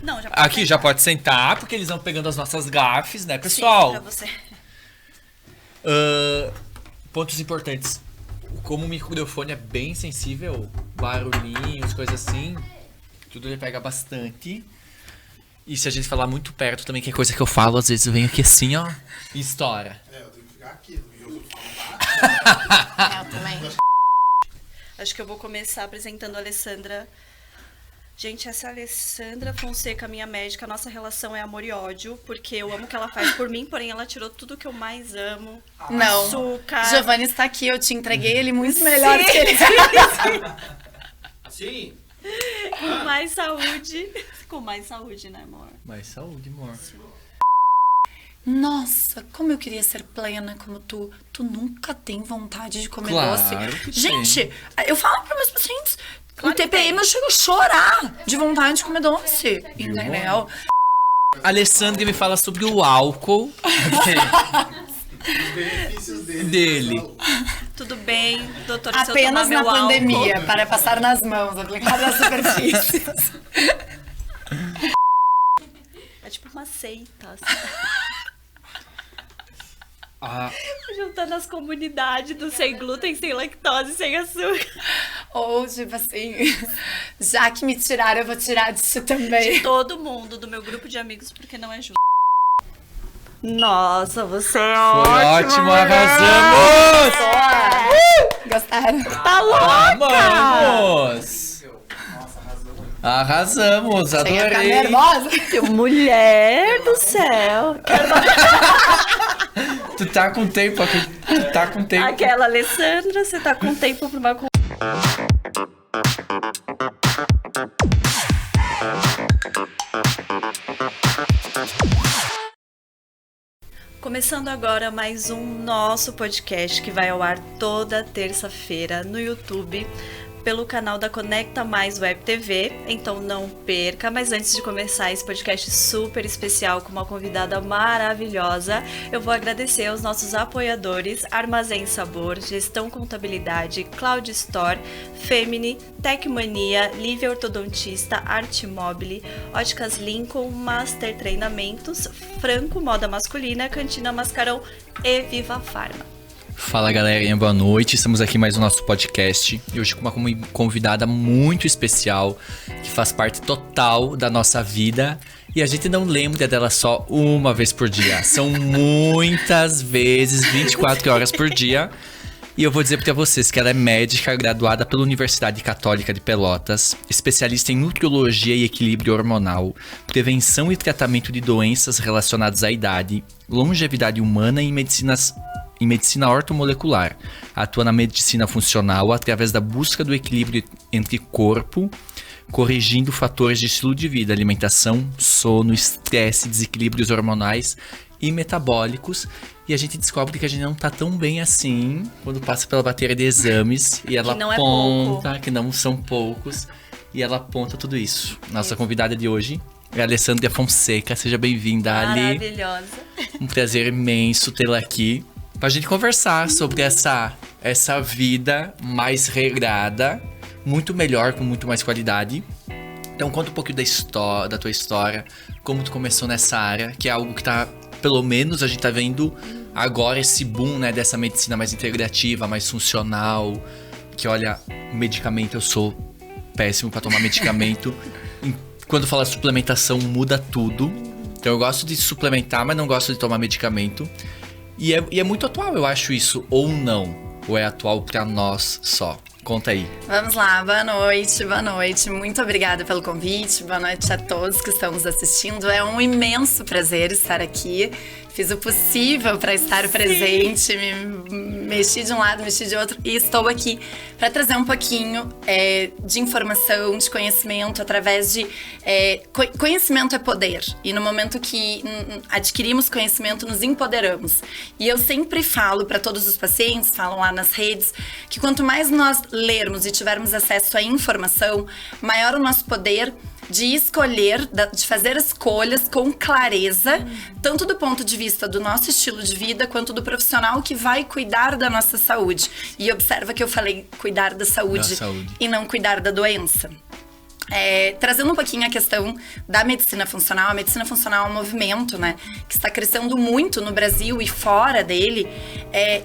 Não, já pode Aqui sentar. já pode sentar, porque eles vão pegando as nossas gafes, né, pessoal? Sim, pra você. Pontos importantes. Como o microfone é bem sensível, barulhinhos, coisas assim, tudo ele pega bastante. E se a gente falar muito perto também, que é coisa que eu falo, às vezes eu venho aqui assim, ó, e estoura. Eu tenho que ficar aqui, porque eu falo Eu também. Acho que eu vou começar apresentando a Alessandra. Gente, essa é a Alessandra Fonseca, minha médica. Nossa relação é amor e ódio, porque eu amo o que ela faz por mim, porém ela tirou tudo que eu mais amo. Não. Açúcar. Giovanni está aqui, eu te entreguei ele muito melhor que ele. Sim. Com mais saúde. Com mais saúde, né, amor? Mais saúde, amor. Nossa, como eu queria ser plena como tu. Tu nunca tem vontade de comer Claro doce. que Gente, eu falo para meus pacientes, Claro no que TPM eu chego a chorar de vontade de comer doce. Entendeu? Alessandra me fala sobre o álcool Os benefícios dele. Tudo bem, doutor, se eu tomar Apenas na meu álcool? pandemia, para passar nas mãos, aplicar nas superfícies. É tipo uma seita, assim. Ah, Juntando as comunidades do sem glúten, sem lactose, sem açúcar. Ou, tipo assim, já que me tiraram, eu vou tirar disso também. Todo mundo do meu grupo de amigos, porque não é justo. Nossa, você é foi ótimo, arrasamos! Gostaram? Tá louca! Amamos! Arrasamos, Chega a ficar adorei! nervosa. Mulher do céu. Tu tá com tempo aqui, tu tá com tempo. Aquela Alessandra, você tá com tempo pra uma... Começando agora mais um nosso podcast que vai ao ar toda terça-feira no YouTube pelo canal da Conecta Mais Web TV, então não perca. Mas antes de começar esse podcast super especial com uma convidada maravilhosa, eu vou agradecer aos nossos apoiadores Armazém Sabor, Gestão Contabilidade, Cloud Store, Femini, Tecmania, Lívia Ortodontista, Arte Mobile, Óticas Lincoln, Master Treinamentos, Franco Moda Masculina, Cantina Mascarão e Viva Farma. Fala galerinha, boa noite, estamos aqui mais no nosso podcast e hoje com uma convidada muito especial que faz parte total da nossa vida e a gente não lembra dela só uma vez por dia, são muitas vezes, 24 horas por dia. E eu vou dizer pra vocês que ela é médica graduada pela Universidade Católica de Pelotas, especialista em nutrologia e equilíbrio hormonal, prevenção e tratamento de doenças relacionadas à idade, longevidade humana e em medicina ortomolecular. Atua na medicina funcional através da busca do equilíbrio entre corpo, corrigindo fatores de estilo de vida, alimentação, sono, estresse, desequilíbrios hormonais e metabólicos. E a gente descobre que a gente não tá tão bem assim quando passa pela bateria de exames e ela não é aponta pouco. que não são poucos e ela aponta tudo isso. Nossa convidada de hoje é a Alessandra Fonseca. Seja bem-vinda, Ali. Maravilhosa. Um prazer imenso tê-la aqui pra gente conversar sobre essa vida mais regrada, muito melhor, com muito mais qualidade. Então conta um pouquinho da tua história, como tu começou nessa área, que é algo que tá, pelo menos a gente tá vendo agora esse boom, né, dessa medicina mais integrativa, mais funcional, que olha, medicamento, eu sou péssimo pra tomar medicamento. Quando fala suplementação, muda tudo. Então eu gosto de suplementar, mas não gosto de tomar medicamento. E é muito atual, eu acho isso, ou não? Ou é atual pra nós só? Conta aí. Vamos lá, boa noite, boa noite. Muito obrigada pelo convite, boa noite a todos que estão nos assistindo. É um imenso prazer estar aqui. Fiz o possível para estar presente, me mexi de um lado, mexi de outro e estou aqui para trazer um pouquinho de informação, de conhecimento através de... conhecimento é poder e no momento que adquirimos conhecimento, nos empoderamos. E eu sempre falo para todos os pacientes, falam lá nas redes, que quanto mais nós lermos e tivermos acesso à informação, maior o nosso poder de escolher, de fazer escolhas com clareza, tanto do ponto de vista do nosso estilo de vida, quanto do profissional que vai cuidar da nossa saúde. E observa que eu falei cuidar da saúde, e não cuidar da doença. Trazendo um pouquinho a questão da medicina funcional. A medicina funcional é um movimento, né, que está crescendo muito no Brasil e fora dele,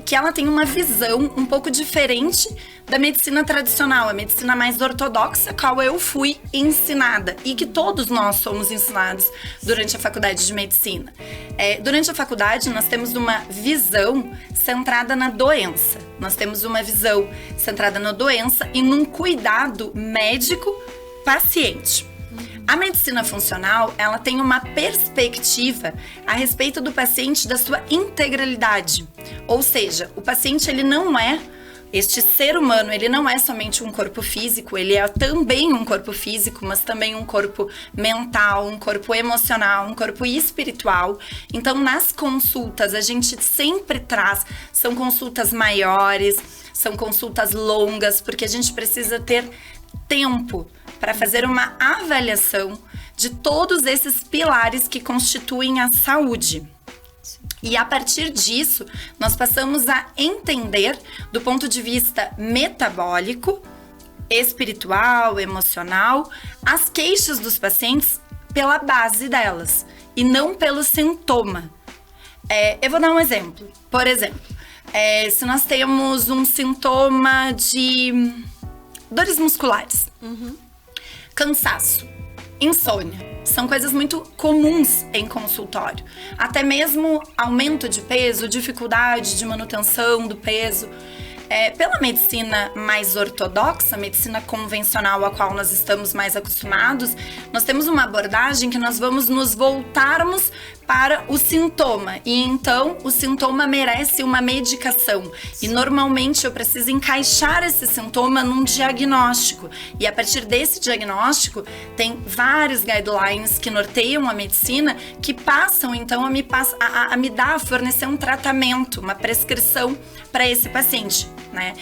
que ela tem uma visão um pouco diferente da medicina tradicional, a medicina mais ortodoxa, a qual eu fui ensinada e que todos nós somos ensinados durante a faculdade de medicina. Durante a faculdade, nós temos uma visão centrada na doença. Nós temos uma visão centrada na doença e num cuidado médico-paciente. A medicina funcional, ela tem uma perspectiva a respeito do paciente, da sua integralidade. Ou seja, o paciente, ele não é, este ser humano, ele não é somente um corpo físico, ele é também um corpo físico, mas também um corpo mental, um corpo emocional, um corpo espiritual. Então, nas consultas, a gente sempre traz, são consultas maiores, são consultas longas, porque a gente precisa ter tempo para fazer uma avaliação de todos esses pilares que constituem a saúde. E a partir disso, nós passamos a entender, do ponto de vista metabólico, espiritual, emocional, as queixas dos pacientes pela base delas e não pelo sintoma. Eu vou dar um exemplo. Por exemplo, se nós temos um sintoma de dores musculares, cansaço, insônia, são coisas muito comuns em consultório. Até mesmo aumento de peso, dificuldade de manutenção do peso. Pela medicina mais ortodoxa, medicina convencional a qual nós estamos mais acostumados, nós temos uma abordagem que nós vamos nos voltarmos para o sintoma. E então, o sintoma merece uma medicação. E normalmente eu preciso encaixar esse sintoma num diagnóstico. E a partir desse diagnóstico, tem vários guidelines que norteiam a medicina que passam então a me dar, a fornecer um tratamento, uma prescrição para esse paciente, né?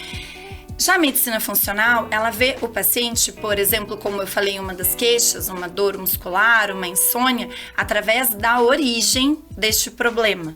Já a medicina funcional, ela vê o paciente, por exemplo, como eu falei, uma das queixas, uma dor muscular, uma insônia, através da origem deste problema.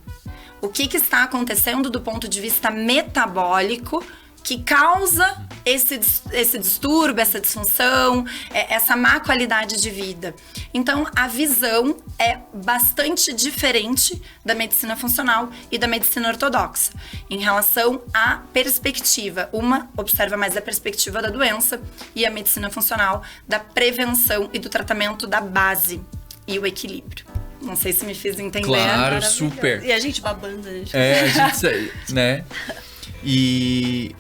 O que está acontecendo do ponto de vista metabólico que causa esse distúrbio, essa disfunção, essa má qualidade de vida. Então, a visão é bastante diferente da medicina funcional e da medicina ortodoxa. Em relação à perspectiva, uma observa mais a perspectiva da doença e a medicina funcional da prevenção e do tratamento da base e o equilíbrio. Não sei se me fiz entender. Claro, super. E a gente babando, a gente... A gente, né? E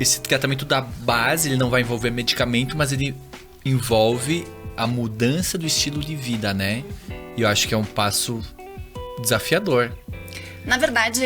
esse tratamento da base, ele não vai envolver medicamento, mas ele envolve a mudança do estilo de vida, né? E eu acho que é um passo desafiador. Na verdade,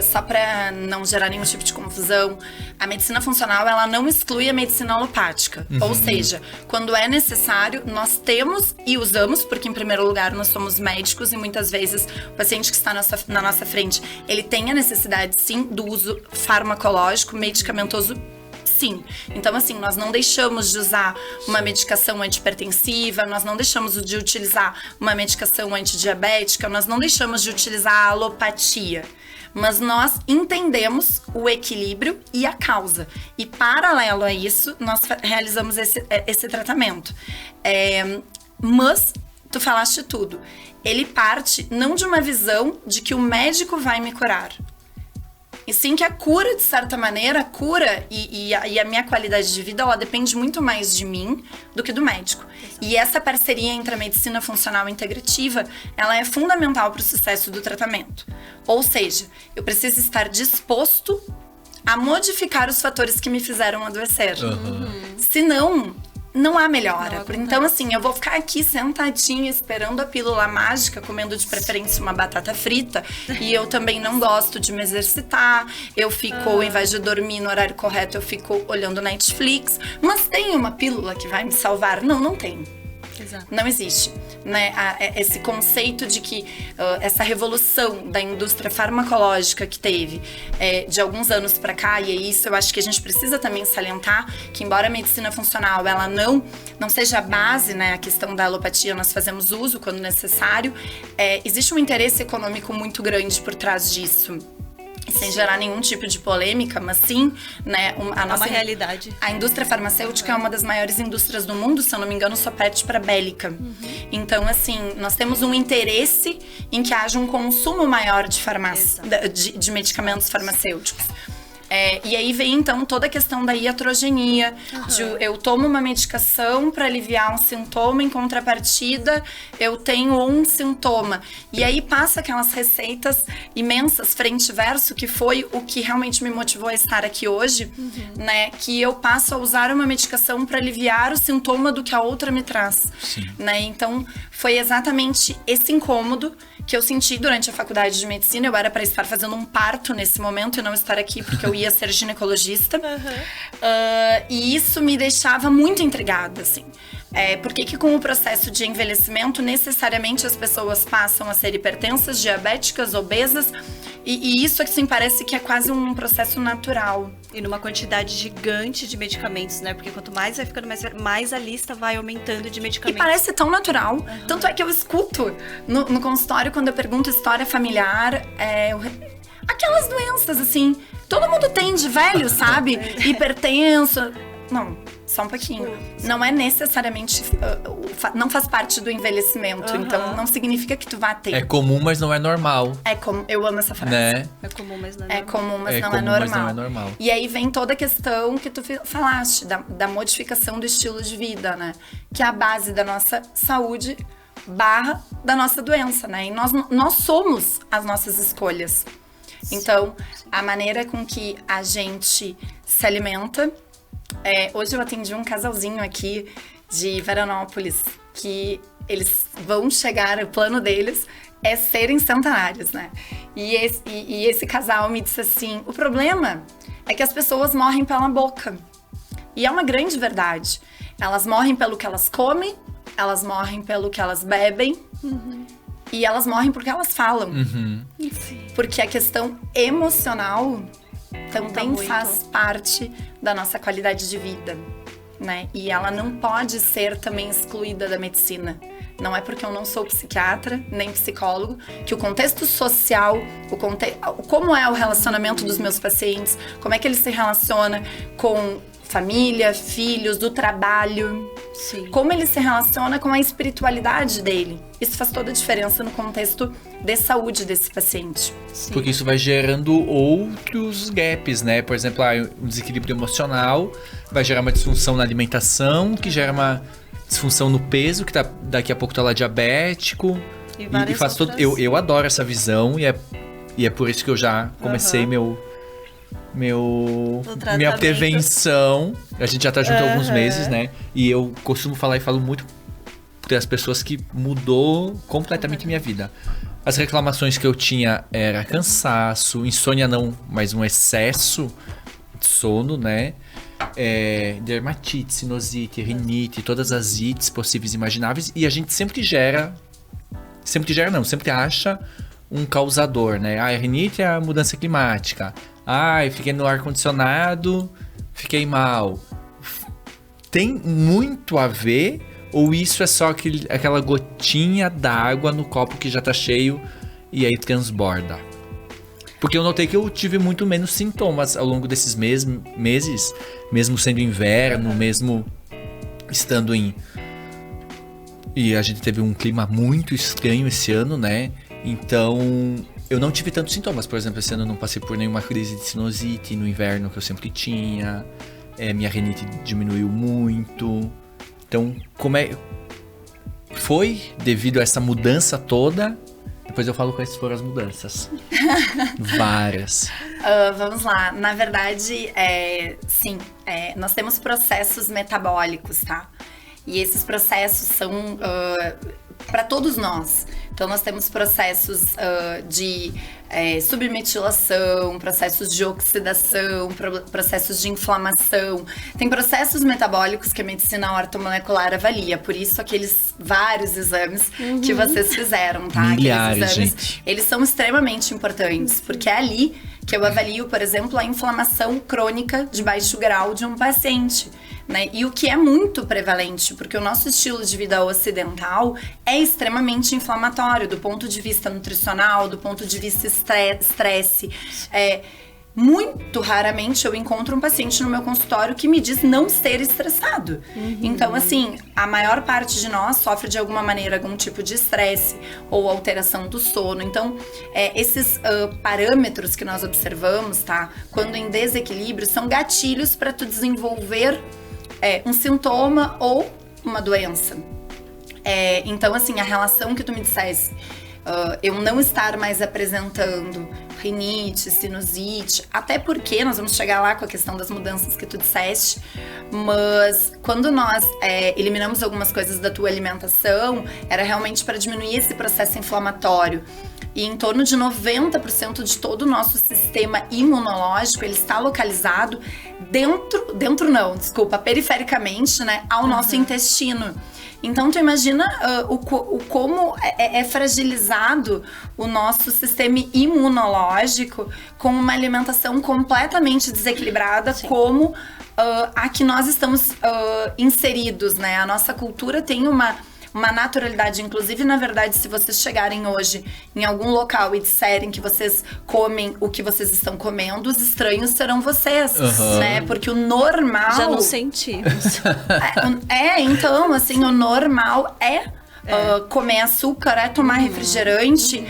só para não gerar nenhum tipo de confusão, a medicina funcional, ela não exclui a medicina alopática. Ou seja, quando é necessário, nós temos e usamos, porque em primeiro lugar nós somos médicos e muitas vezes o paciente que está na nossa frente, ele tem a necessidade sim do uso farmacológico, medicamentoso, sim. Então, assim, nós não deixamos de usar uma medicação antihipertensiva, nós não deixamos de utilizar uma medicação antidiabética, nós não deixamos de utilizar a alopatia. Mas nós entendemos o equilíbrio e a causa. E, paralelo a isso, nós realizamos esse tratamento. Mas, tu falaste tudo. Ele parte não de uma visão de que o médico vai me curar. E sim que a cura, de certa maneira, a cura e a minha qualidade de vida, ela depende muito mais de mim do que do médico. Exato. E essa parceria entre a medicina funcional e integrativa, ela é fundamental para o sucesso do tratamento. Ou seja, eu preciso estar disposto a modificar os fatores que me fizeram adoecer. Senão, não há melhora. Então, assim, eu vou ficar aqui sentadinha esperando a pílula mágica, comendo de preferência uma batata frita. E eu também não gosto de me exercitar. Eu fico, ao invés de dormir no horário correto, eu fico olhando Netflix. Mas tem uma pílula que vai me salvar? Não, não tem. Exato. Não existe, né? Esse conceito de que essa revolução da indústria farmacológica que teve de alguns anos para cá, e é isso eu acho que a gente precisa também salientar, que embora a medicina funcional ela não seja a base, né? A questão da alopatia nós fazemos uso quando necessário, existe um interesse econômico muito grande por trás disso. sem gerar nenhum tipo de polêmica, mas sim, né, É uma realidade. A indústria farmacêutica é uma das maiores indústrias do mundo, se eu não me engano, só perde para bélica. Então, assim, nós temos um interesse em que haja um consumo maior de de medicamentos farmacêuticos. E aí vem, então, toda a questão da iatrogenia, de eu tomo uma medicação para aliviar um sintoma, em contrapartida, eu tenho um sintoma. E aí passa aquelas receitas imensas, frente e verso, que foi o que realmente me motivou a estar aqui hoje, né? Que eu passo a usar uma medicação para aliviar o sintoma do que a outra me traz. Né? Então, foi exatamente esse incômodo que eu senti durante a faculdade de medicina. Eu era para estar fazendo um parto nesse momento e não estar aqui porque eu ia ser ginecologista. E isso me deixava muito intrigada, assim. Por que com o processo de envelhecimento, necessariamente as pessoas passam a ser hipertensas, diabéticas, obesas? E isso, assim, parece que é quase um processo natural. E numa quantidade gigante de medicamentos, né? Porque quanto mais vai ficando mais a lista vai aumentando de medicamentos. E parece tão natural. Tanto é que eu escuto no consultório, quando eu pergunto história familiar, aquelas doenças, assim, todo mundo tem de velho, sabe? Hipertenso. Não, só um pouquinho. Não é necessariamente, não faz parte do envelhecimento, então não significa que tu vá ter. É comum, mas não é normal. Eu amo essa frase. Né? É comum, mas não é comum, mas não é comum, normal. Mas não é normal. E aí vem toda a questão que tu falaste, da modificação do estilo de vida, né? Que é a base da nossa saúde / da nossa doença, né? E nós somos as nossas escolhas. Então, a maneira com que a gente se alimenta. Hoje eu atendi um casalzinho aqui de Veranópolis, que eles vão chegar, o plano deles é serem centenários, né? E esse casal me disse assim, o problema é que as pessoas morrem pela boca. E é uma grande verdade. Elas morrem pelo que elas comem, elas morrem pelo que elas bebem, e elas morrem porque elas falam. Porque a questão emocional também faz parte da nossa qualidade de vida, né? E ela não pode ser também excluída da medicina. Não é porque eu não sou psiquiatra, nem psicólogo, que o contexto social, como é o relacionamento dos meus pacientes, como é que ele se relaciona com família, filhos, do trabalho, como ele se relaciona com a espiritualidade dele. Isso faz toda a diferença no contexto de saúde desse paciente. Porque isso vai gerando outros gaps, né? Por exemplo, um desequilíbrio emocional vai gerar uma disfunção na alimentação, que gera uma disfunção no peso, que daqui a pouco tá lá diabético. E faz todo. Eu adoro essa visão e é por isso que eu já comecei minha prevenção. A gente já tá junto há alguns meses, né? E eu costumo falar e falo muito das pessoas que mudou completamente minha vida. As reclamações que eu tinha era cansaço, insônia não, mas um excesso de sono, né? Dermatite, sinusite, rinite, todas as ites possíveis e imagináveis. E a gente sempre acha um causador, né? A rinite é a mudança climática. Eu fiquei no ar-condicionado, fiquei mal. Tem muito a ver, ou isso é só aquela gotinha d'água no copo que já tá cheio e aí transborda? Porque eu notei que eu tive muito menos sintomas ao longo desses meses, mesmo sendo inverno, mesmo estando E a gente teve um clima muito estranho esse ano, né? Então, eu não tive tantos sintomas. Por exemplo, esse ano eu não passei por nenhuma crise de sinusite no inverno que eu sempre tinha. Minha rinite diminuiu muito. Então, foi devido a essa mudança toda? Depois eu falo quais foram as mudanças. Várias. Vamos lá. Na verdade, sim. Nós temos processos metabólicos, tá? E esses processos são para todos nós. Então, nós temos processos de submetilação, processos de oxidação, processos de inflamação. Tem processos metabólicos que a medicina ortomolecular avalia. Por isso, aqueles vários exames que vocês fizeram, tá? Milhares, aqueles exames, gente. Eles são extremamente importantes, porque é ali que eu avalio, por exemplo, a inflamação crônica de baixo grau de um paciente. né? E o que é muito prevalente, porque o nosso estilo de vida ocidental é extremamente inflamatório do ponto de vista nutricional, do ponto de vista estresse. Muito raramente eu encontro um paciente no meu consultório que me diz não ser estressado. Então, assim, a maior parte de nós sofre de alguma maneira algum tipo de estresse ou alteração do sono. Então, esses parâmetros que nós observamos, tá? Quando em desequilíbrio, são gatilhos para tu desenvolver um sintoma ou uma doença. Então, assim, a relação que tu me dissesse, eu não estar mais apresentando rinite, sinusite, até porque nós vamos chegar lá com a questão das mudanças que tu disseste, mas quando nós eliminamos algumas coisas da tua alimentação, era realmente para diminuir esse processo inflamatório. E em torno de 90% de todo o nosso sistema imunológico, ele está localizado perifericamente, né, ao nosso intestino. Então, tu imagina como é fragilizado o nosso sistema imunológico com uma alimentação completamente desequilibrada, Sim. como a que nós estamos inseridos, né? A nossa cultura tem uma naturalidade, inclusive, na verdade, se vocês chegarem hoje em algum local e disserem que vocês comem o que vocês estão comendo, os estranhos serão vocês, né? Porque o normal... Já não sentimos. Então, assim, o normal comer açúcar, tomar refrigerante,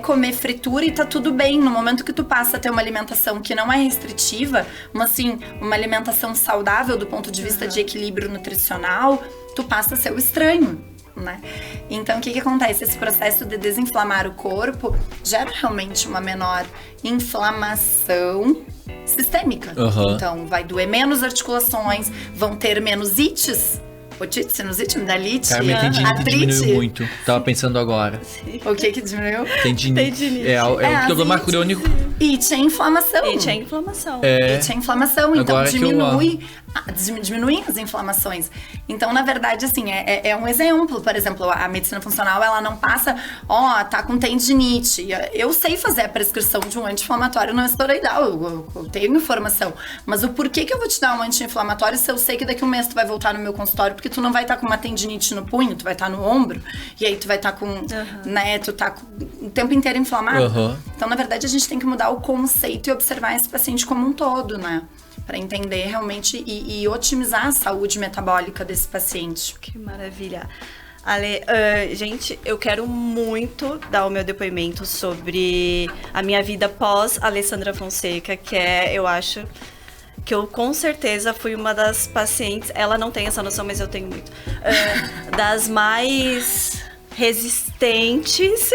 comer fritura e tá tudo bem. No momento que tu passa a ter uma alimentação que não é restritiva, mas assim, uma alimentação saudável do ponto de vista de equilíbrio nutricional, tu passa a ser o estranho. Né? Então, o que acontece? Esse processo de desinflamar o corpo gera realmente uma menor inflamação sistêmica. Então, vai doer menos articulações, vão ter menos ites. Otite, sinusite, amidalite, minha tendinite diminuiu muito. Tava pensando agora. O que diminuiu? Tendinite. É um problema crônico. It é inflamação. It é inflamação. It é inflamação. Então, agora diminuem as inflamações. Então, na verdade, assim, é um exemplo. Por exemplo, a medicina funcional, ela não passa, tá com tendinite. Eu sei fazer a prescrição de um anti-inflamatório não esteroidal. Eu tenho informação. Mas o porquê que eu vou te dar um anti-inflamatório se eu sei que daqui a um mês tu vai voltar no meu consultório? Porque tu não vai estar com uma tendinite no punho, tu vai estar no ombro. E aí tu vai estar com, né, tu tá o tempo inteiro inflamado. Então, na verdade, a gente tem que mudar o conceito e observar esse paciente como um todo, né? Para entender realmente e otimizar a saúde metabólica desse paciente. Que maravilha. Ale, gente, eu quero muito dar o meu depoimento sobre a minha vida pós Alessandra Fonseca, que eu acho que eu com certeza fui uma das pacientes, ela não tem essa noção, mas eu tenho muito, das mais resistentes,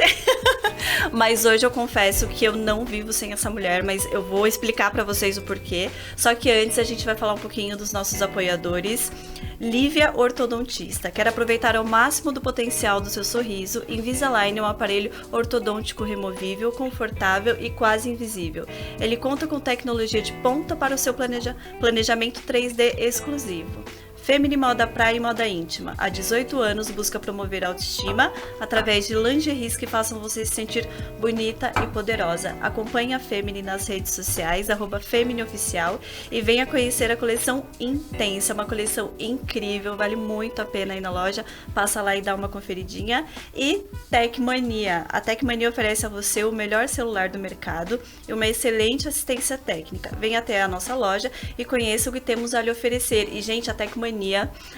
mas hoje eu confesso que eu não vivo sem essa mulher, mas eu vou explicar pra vocês o porquê. Só que antes a gente vai falar um pouquinho dos nossos apoiadores. Lívia Ortodontista. Quer aproveitar ao máximo do potencial do seu sorriso? Invisalign é um aparelho ortodôntico removível, confortável e quase invisível. Ele conta com tecnologia de ponta para o seu planejamento 3D exclusivo. Femini Moda Praia e Moda Íntima. Há 18 anos busca promover a autoestima através de lingeries que façam você se sentir bonita e poderosa. Acompanhe a Femini nas redes sociais, @FeminiOficial, e venha conhecer a coleção Intensa, uma coleção incrível, vale muito a pena ir na loja, passa lá e dá uma conferidinha. E Tecmania. A Tecmania oferece a você o melhor celular do mercado e uma excelente assistência técnica. Venha até a nossa loja e conheça o que temos a lhe oferecer. E, gente, a Tecmania,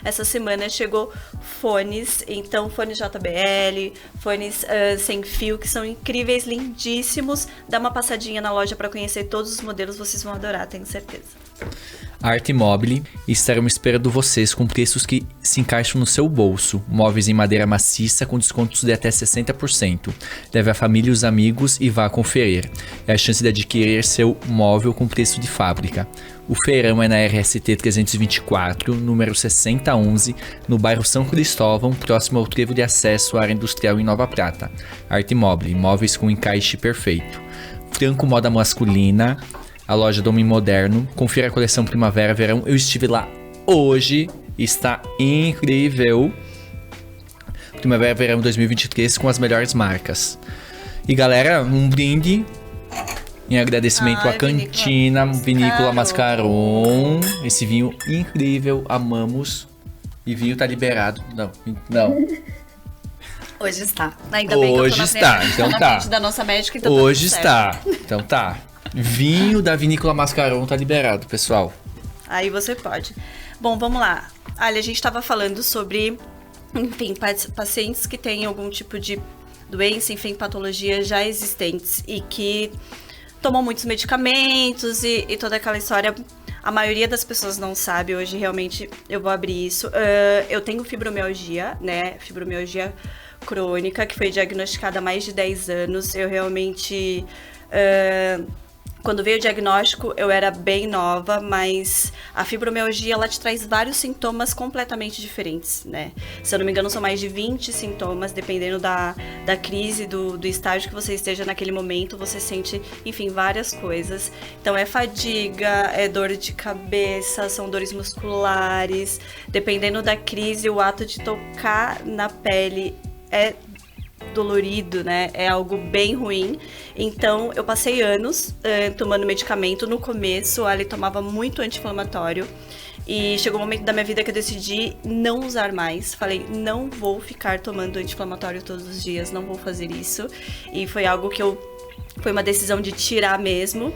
essa semana chegou fones, então fones JBL, fones sem fio, que são incríveis, lindíssimos. Dá uma passadinha na loja para conhecer todos os modelos, vocês vão adorar, tenho certeza. Arte Mobile, estaremos esperando vocês com preços que se encaixam no seu bolso. Móveis em madeira maciça com descontos de até 60%. Leve a família e os amigos e vá conferir. É a chance de adquirir seu móvel com preço de fábrica. O feirão é na RST 324, número 6011, no bairro São Cristóvão, próximo ao trevo de acesso à área industrial em Nova Prata. Arte Mobile, móveis com encaixe perfeito. Franco Moda Masculina, a loja do Homem Moderno. Confira a coleção Primavera-Verão. Eu estive lá hoje, está incrível. Primavera-Verão 2023 com as melhores marcas. E galera, um brinde Em agradecimento à Cantina Vinícola Mascaron. Esse vinho incrível, amamos. E vinho tá liberado. Não. Hoje está. Ainda bem Hoje que eu está, então na tá. frente da nossa médica, então Hoje tá tudo certo. está. Então tá. Vinho da Vinícola Mascaron tá liberado, pessoal. Aí você pode. Bom, vamos lá. Ali, a gente estava falando sobre, enfim, pacientes que têm algum tipo de doença, enfim, patologias já existentes e que tomam muitos medicamentos e toda aquela história. A maioria das pessoas não sabe, hoje realmente eu vou abrir isso. Eu tenho fibromialgia, né? Fibromialgia crônica, que foi diagnosticada há mais de 10 anos. Eu realmente... Quando veio o diagnóstico, eu era bem nova, mas a fibromialgia, ela te traz vários sintomas completamente diferentes, né? Se eu não me engano, são mais de 20 sintomas, dependendo da crise, do estágio que você esteja naquele momento, você sente, enfim, várias coisas. Então, é fadiga, é dor de cabeça, são dores musculares. Dependendo da crise, o ato de tocar na pele é dolorido, né? É algo bem ruim. Então, eu passei anos tomando medicamento. No começo, ele tomava muito anti-inflamatório. E chegou um momento da minha vida que eu decidi não usar mais. Falei, não vou ficar tomando anti-inflamatório todos os dias, não vou fazer isso. E foi algo que foi uma decisão de tirar mesmo.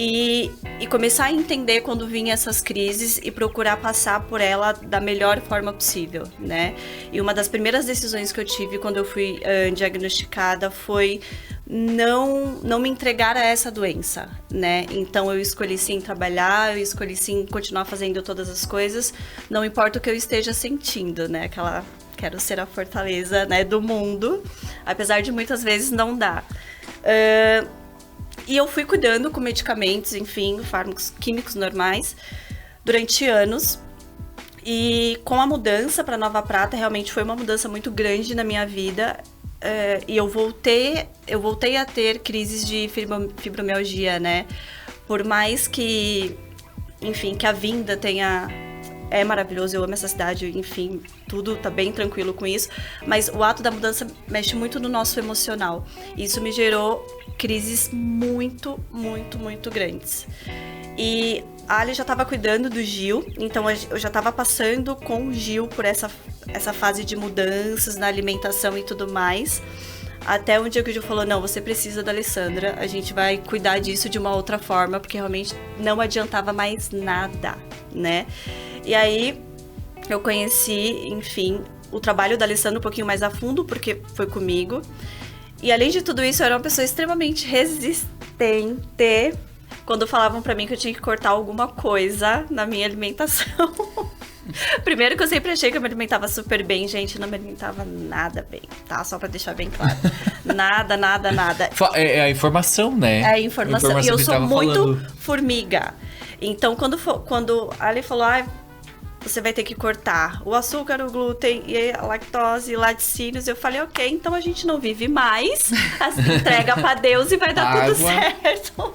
E começar a entender quando vinham essas crises e procurar passar por ela da melhor forma possível, né? E uma das primeiras decisões que eu tive quando eu fui diagnosticada foi não me entregar a essa doença, né? Então eu escolhi sim trabalhar, eu escolhi sim continuar fazendo todas as coisas, não importa o que eu esteja sentindo, né? Quero ser a fortaleza, né, do mundo, apesar de muitas vezes não dar. E eu fui cuidando com medicamentos, enfim, fármacos químicos normais, durante anos. E com a mudança para Nova Prata, realmente foi uma mudança muito grande na minha vida. E eu voltei a ter crises de fibromialgia, né? Por mais que, enfim, que a vinda é maravilhoso, eu amo essa cidade, enfim, tudo tá bem tranquilo com isso, mas o ato da mudança mexe muito no nosso emocional. Isso me gerou crises muito, muito, muito grandes. E a Ali já estava cuidando do Gil, então eu já estava passando com o Gil por essa fase de mudanças na alimentação e tudo mais. Até um dia que o Gil falou, não, você precisa da Alessandra, a gente vai cuidar disso de uma outra forma, porque realmente não adiantava mais nada, né? E aí eu conheci, enfim, o trabalho da Alessandra um pouquinho mais a fundo, porque foi comigo. E além de tudo isso, eu era uma pessoa extremamente resistente quando falavam pra mim que eu tinha que cortar alguma coisa na minha alimentação. Primeiro que eu sempre achei que eu me alimentava super bem, gente, não me alimentava nada bem, tá? Só pra deixar bem claro. Nada. É a informação, né? É a informação. E eu sou muito falando. Formiga. Então, quando a Ali falou, você vai ter que cortar o açúcar, o glúten, e a lactose e laticínios, eu falei, ok, então a gente não vive mais, assim, entrega pra Deus e vai dar tudo certo.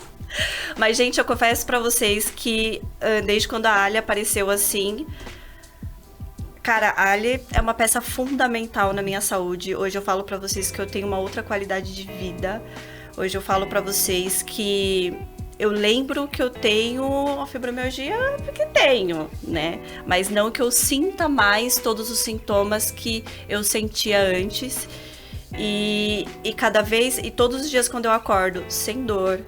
Mas, gente, eu confesso pra vocês que desde quando a Ali apareceu assim, cara, a Ali é uma peça fundamental na minha saúde. Hoje eu falo pra vocês que eu tenho uma outra qualidade de vida. Hoje eu falo pra vocês que eu lembro que eu tenho a fibromialgia porque tenho, né? Mas não que eu sinta mais todos os sintomas que eu sentia antes. E cada vez, e todos os dias quando eu acordo sem dor,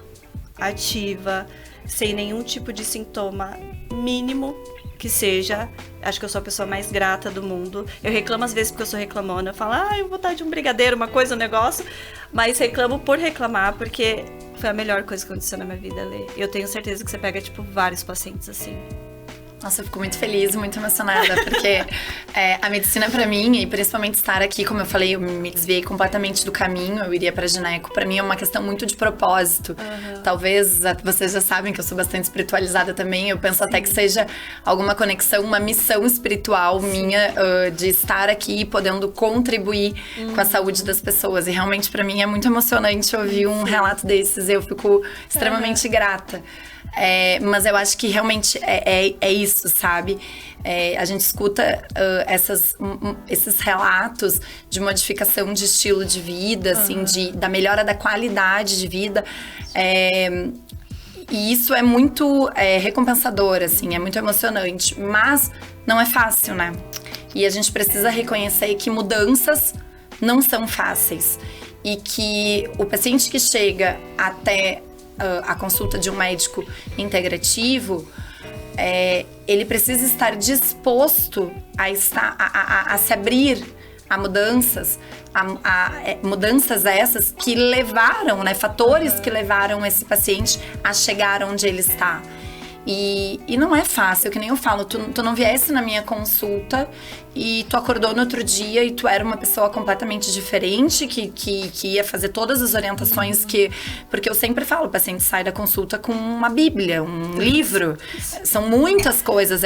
ativa, sem nenhum tipo de sintoma mínimo que seja, acho que eu sou a pessoa mais grata do mundo. Eu reclamo às vezes porque eu sou reclamona, eu falo, eu vou dar de um brigadeiro, uma coisa, um negócio, mas reclamo por reclamar, porque foi a melhor coisa que aconteceu na minha vida, Lê. Eu tenho certeza que você pega, tipo, vários pacientes assim. Nossa, eu fico muito feliz, muito emocionada, porque a medicina pra mim, e principalmente estar aqui, como eu falei, eu me desviei completamente do caminho, eu iria pra gineco, pra mim é uma questão muito de propósito. Uhum. Talvez, vocês já sabem que eu sou bastante espiritualizada também, eu penso até que seja alguma conexão, uma missão espiritual minha, de estar aqui podendo contribuir com a saúde das pessoas, e realmente pra mim é muito emocionante ouvir um relato desses, eu fico extremamente grata. Mas eu acho que realmente é isso, sabe? A gente escuta esses relatos de modificação de estilo de vida, assim, da melhora da qualidade de vida. E isso é muito recompensador, assim, é muito emocionante. Mas não é fácil, né? E a gente precisa reconhecer que mudanças não são fáceis. E que o paciente que chega até a consulta de um médico integrativo, ele precisa estar disposto a se abrir a mudanças, mudanças essas que levaram, né, fatores que levaram esse paciente a chegar onde ele está. E não é fácil, que nem eu falo, tu não viesse na minha consulta e tu acordou no outro dia e tu era uma pessoa completamente diferente, que ia fazer todas as orientações porque eu sempre falo, o paciente sai da consulta com uma bíblia, um livro, são muitas coisas,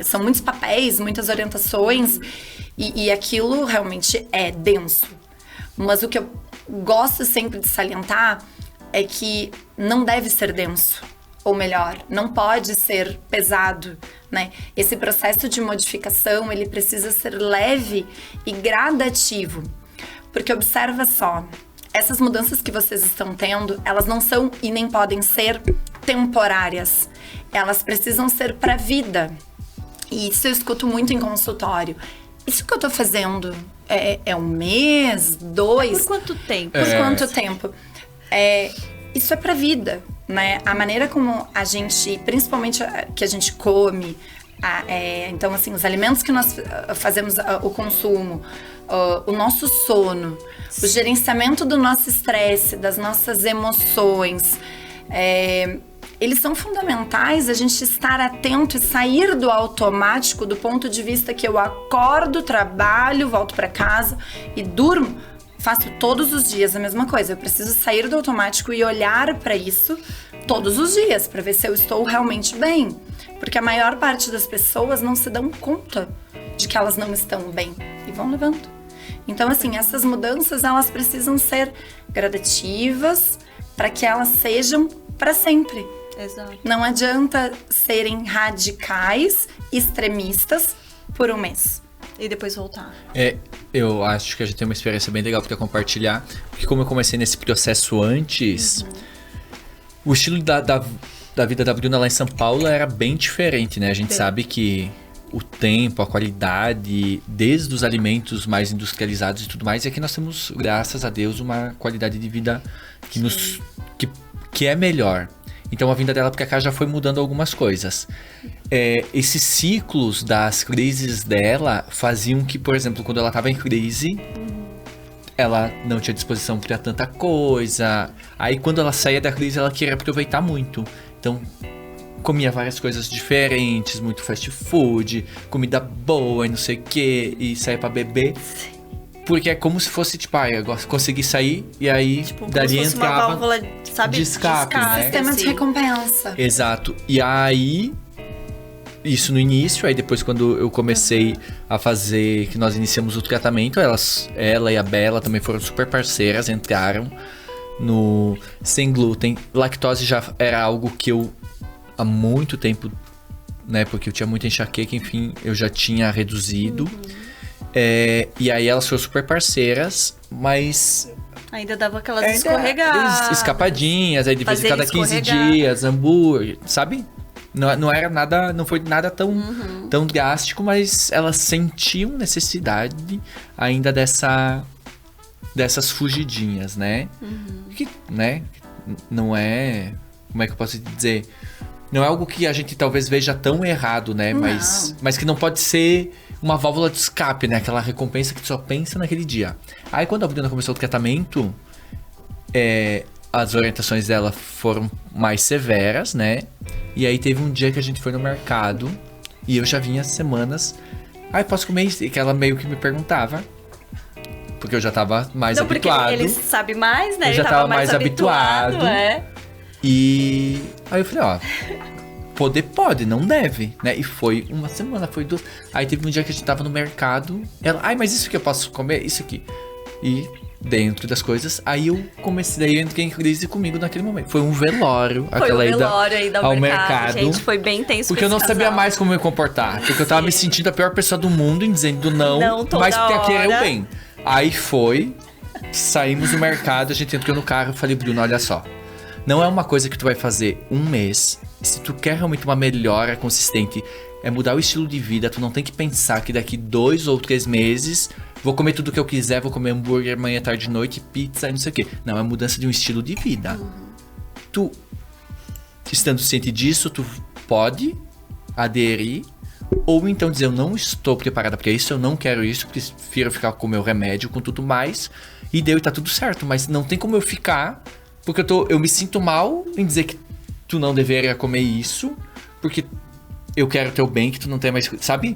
são muitos papéis, muitas orientações, e aquilo realmente é denso. Mas o que eu gosto sempre de salientar é que não deve ser denso. Ou melhor, não pode ser pesado, né? Esse processo de modificação, ele precisa ser leve e gradativo. Porque observa só, essas mudanças que vocês estão tendo, elas não são e nem podem ser temporárias. Elas precisam ser para a vida. E isso eu escuto muito em consultório. Isso que eu tô fazendo é um mês, 2? Por quanto tempo? Por quanto tempo? Isso é pra vida, né? A maneira como a gente, principalmente que a gente come, então assim, os alimentos que nós fazemos o consumo, o nosso sono, o gerenciamento do nosso estresse, das nossas emoções, eles são fundamentais a gente estar atento e sair do automático do ponto de vista que eu acordo, trabalho, volto pra casa e durmo. Faço todos os dias a mesma coisa. Eu preciso sair do automático e olhar para isso todos os dias, para ver se eu estou realmente bem. Porque a maior parte das pessoas não se dão conta de que elas não estão bem e vão levando. Então, assim, essas mudanças, elas precisam ser gradativas para que elas sejam para sempre. Exato. Não adianta serem radicais, extremistas por um mês. E depois voltar. Eu acho que a gente tem uma experiência bem legal para compartilhar. Porque como eu comecei nesse processo antes, o estilo da vida da Bruna lá em São Paulo era bem diferente, né? A gente sabe que o tempo, a qualidade, desde os alimentos mais industrializados e tudo mais, é que nós temos, graças a Deus, uma qualidade de vida que é melhor. Então a vinda dela pra cá já foi mudando algumas coisas. Esses ciclos das crises dela faziam que, por exemplo, quando ela tava em crise, ela não tinha disposição para tanta coisa. Aí quando ela saía da crise, ela queria aproveitar muito. Então comia várias coisas diferentes, muito fast food, comida boa e não sei o que, e saía pra beber. Porque é como se fosse, tipo, eu consegui sair e aí dali entrava uma válvula, sabe, de escape, né? Sistema de recompensa. Exato. E aí, isso no início, aí depois quando eu comecei a fazer, que nós iniciamos o tratamento, ela e a Bela também foram super parceiras, entraram no sem glúten. Lactose já era algo que eu, há muito tempo, né, porque eu tinha muita enxaqueca, enfim, eu já tinha reduzido. E aí elas foram super parceiras, mas ainda dava aquelas escorregadas. Escapadinhas, aí de vez em cada 15 dias, hambúrguer, sabe? Não era nada, não foi nada tão drástico, mas elas sentiam necessidade ainda dessas fugidinhas, né? Que, né? Não é... Como é que eu posso dizer? Não é algo que a gente talvez veja tão errado, né? Mas que não pode ser uma válvula de escape, né? Aquela recompensa que tu só pensa naquele dia. Aí quando a Bruna começou o tratamento, as orientações dela foram mais severas, né? E aí teve um dia que a gente foi no mercado e eu já vinha semanas. Posso comer isso? E que ela meio que me perguntava. Porque eu já tava mais habituado. Porque ele sabe mais, né? Eu já tava mais habituado. E aí eu falei, pode, não deve, né? E foi uma semana, foi 2. Aí teve um dia que a gente tava no mercado, ela, mas isso que eu posso comer? Isso aqui. E dentro das coisas. Aí eu comecei, daí eu entrei em crise comigo naquele momento. Foi um velório, Foi aquela o ida velório aí ao do mercado. Gente, foi bem tenso. Porque eu não sabia mais como me comportar. Porque eu tava me sentindo a pior pessoa do mundo em dizendo não toda mas porque aquele era o hora. bem. Aí saímos do mercado, a gente entrou no carro e falei, Bruno, olha só. Não é uma coisa que tu vai fazer um mês. Se tu quer realmente uma melhora consistente, é mudar o estilo de vida. Tu não tem que pensar que daqui 2 ou 3 meses vou comer tudo que eu quiser, vou comer hambúrguer manhã, tarde, noite, pizza e não sei o quê. Não, é mudança de um estilo de vida. Tu, estando ciente disso, tu pode aderir ou então dizer, eu não estou preparada para isso, eu não quero isso, prefiro ficar com o meu remédio, com tudo mais, e deu e tá tudo certo. Mas não tem como eu ficar, porque eu me sinto mal em dizer que tu não deveria comer isso, porque eu quero teu bem, que tu não tem mais, sabe?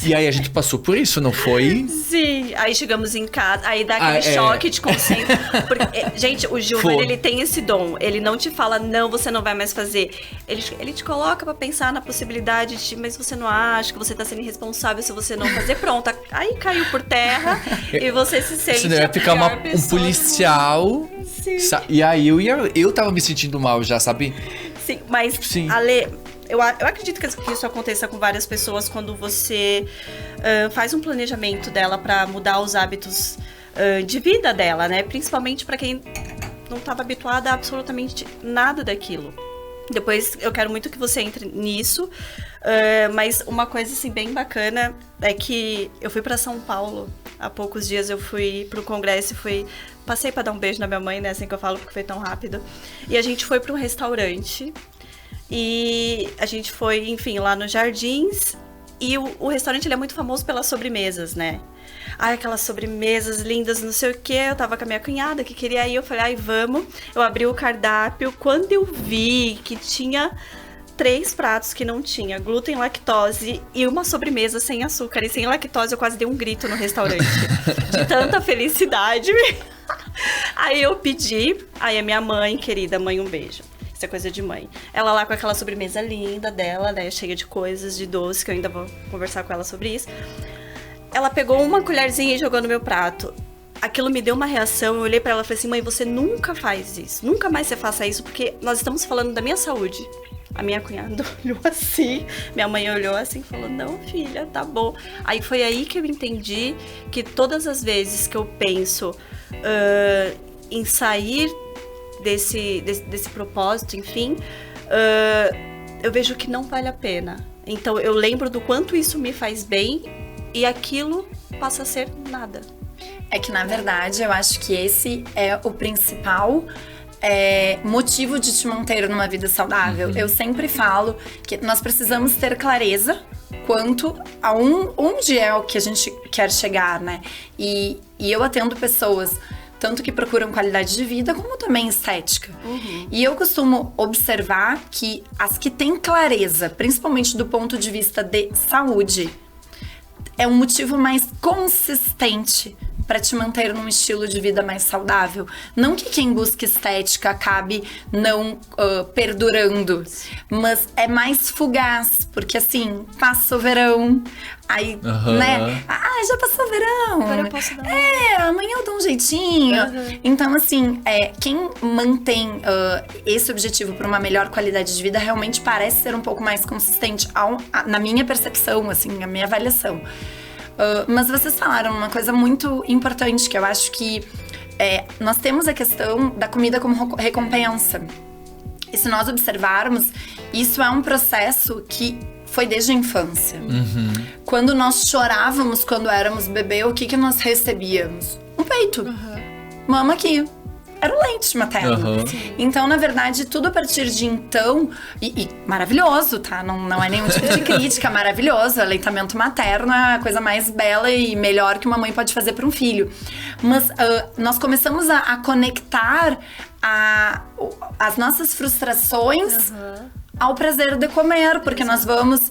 E aí a gente passou por isso, não foi? Sim, aí chegamos em casa, aí dá aquele choque de consciência. Porque, gente, o Gilvan, ele tem esse dom. Ele não te fala, não, você não vai mais fazer. Ele te coloca pra pensar na possibilidade de, mas você não acha que você tá sendo irresponsável se você não fazer, pronto. Aí caiu por terra e você se sente Senão ia ficar um policial. Sim. E aí eu tava me sentindo mal já, sabe? Sim, mas Sim. Ale, eu acredito que isso aconteça com várias pessoas quando você faz um planejamento dela pra mudar os hábitos de vida dela, né? Principalmente pra quem não estava habituada a absolutamente nada daquilo. Depois eu quero muito que você entre nisso, mas uma coisa assim bem bacana é que eu fui pra São Paulo há poucos dias, eu fui pro congresso e passei pra dar um beijo na minha mãe, né? Assim que eu falo, porque foi tão rápido. E a gente foi pra um restaurante. E a gente foi, enfim, lá nos Jardins. E o restaurante ele é muito famoso pelas sobremesas, né? Ai, aquelas sobremesas lindas, não sei o quê. Eu tava com a minha cunhada que queria ir. Eu falei, ai, vamos. Eu abri o cardápio. Quando eu vi que tinha 3 pratos que não tinha glúten, lactose e uma sobremesa sem açúcar e sem lactose, eu quase dei um grito no restaurante. De tanta felicidade. Aí eu pedi. Aí a minha mãe, querida mãe, um beijo. É coisa de mãe. Ela lá com aquela sobremesa linda dela, né, cheia de coisas, de doce, que eu ainda vou conversar com ela sobre isso. Ela pegou uma colherzinha e jogou no meu prato. Aquilo me deu uma reação, eu olhei pra ela e falei assim, mãe, você nunca faz isso, nunca mais você faça isso, porque nós estamos falando da minha saúde. A minha cunhada olhou assim, minha mãe olhou assim e falou, não, filha, tá bom. Aí foi aí que eu entendi que todas as vezes que eu penso em sair desse propósito, enfim, eu vejo que não vale a pena. Então eu lembro do quanto isso me faz bem e aquilo passa a ser nada. É que, na verdade, eu acho que esse é o principal motivo de te manter numa vida saudável. Eu sempre falo que nós precisamos ter clareza quanto a onde é o que a gente quer chegar, né? E eu atendo pessoas tanto que procuram qualidade de vida, como também estética. E eu costumo observar que as que têm clareza, principalmente do ponto de vista de saúde, é um motivo mais consistente para te manter num estilo de vida mais saudável. Não que quem busca estética acabe não perdurando, mas é mais fugaz, porque assim, passa o verão, aí, né? Ah, já passou o verão. Agora eu posso dar amanhã eu dou um jeitinho. Então, assim, quem mantém esse objetivo para uma melhor qualidade de vida realmente parece ser um pouco mais consistente, na minha percepção, assim, na minha avaliação. Mas vocês falaram uma coisa muito importante, que eu acho que nós temos a questão da comida como recompensa. E se nós observarmos, isso é um processo que foi desde a infância. Quando nós chorávamos quando éramos bebê, o que nós recebíamos? Um peito. Mama aqui. Era o leite materno. Então, na verdade, tudo a partir de então... E maravilhoso, tá? Não é nenhum tipo de crítica, maravilhoso. Aleitamento materno é a coisa mais bela e melhor que uma mãe pode fazer para um filho. Mas nós começamos a conectar as nossas frustrações ao prazer de comer, porque nós vamos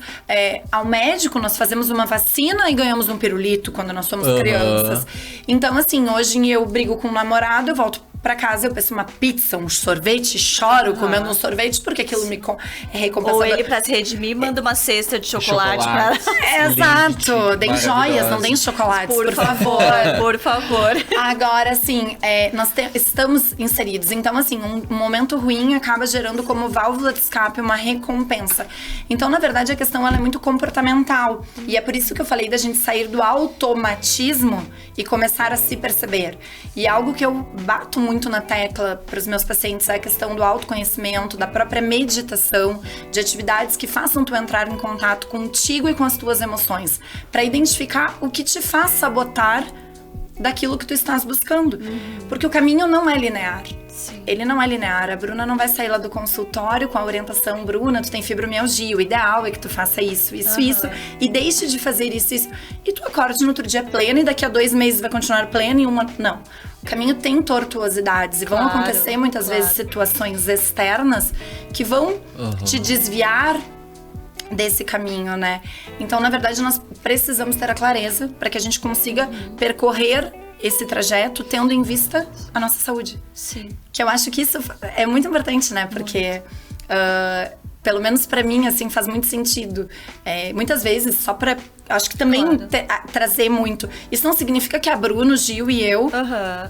ao médico, nós fazemos uma vacina e ganhamos um pirulito quando nós somos crianças. Então, assim, hoje eu brigo com um namorado, eu volto pra casa, eu peço uma pizza, um sorvete, choro comendo um sorvete, porque aquilo é recompensador. Ou ele, pra se redimir, manda uma cesta de chocolate. Exato. Deem joias, não deem chocolates, por favor. Por favor. Agora, assim, estamos inseridos. Então, assim, um momento ruim acaba gerando como válvula de escape uma recompensa. Então, na verdade, a questão ela é muito comportamental. E é por isso que eu falei da gente sair do automatismo e começar a se perceber. E algo que eu bato muito na tecla para os meus pacientes é a questão do autoconhecimento, da própria meditação, de atividades que façam tu entrar em contato contigo e com as tuas emoções, para identificar o que te faz sabotar daquilo que tu estás buscando. Porque o caminho não é linear. Sim. Ele não é linear. A Bruna não vai sair lá do consultório com a orientação: Bruna, tu tem fibromialgia, o ideal é que tu faça isso, e deixe de fazer isso. E tu acorde no outro dia plena e daqui a 2 meses vai continuar plena e não. O caminho tem tortuosidades e vão acontecer muitas vezes situações externas que vão te desviar desse caminho, né? Então, na verdade, nós precisamos ter a clareza para que a gente consiga percorrer esse trajeto tendo em vista a nossa saúde. Sim. Que eu acho que isso é muito importante, né? Porque, pelo menos pra mim, assim, faz muito sentido. Muitas vezes, só pra... Acho que também trazer muito. Isso não significa que a Bruna, o Gil e eu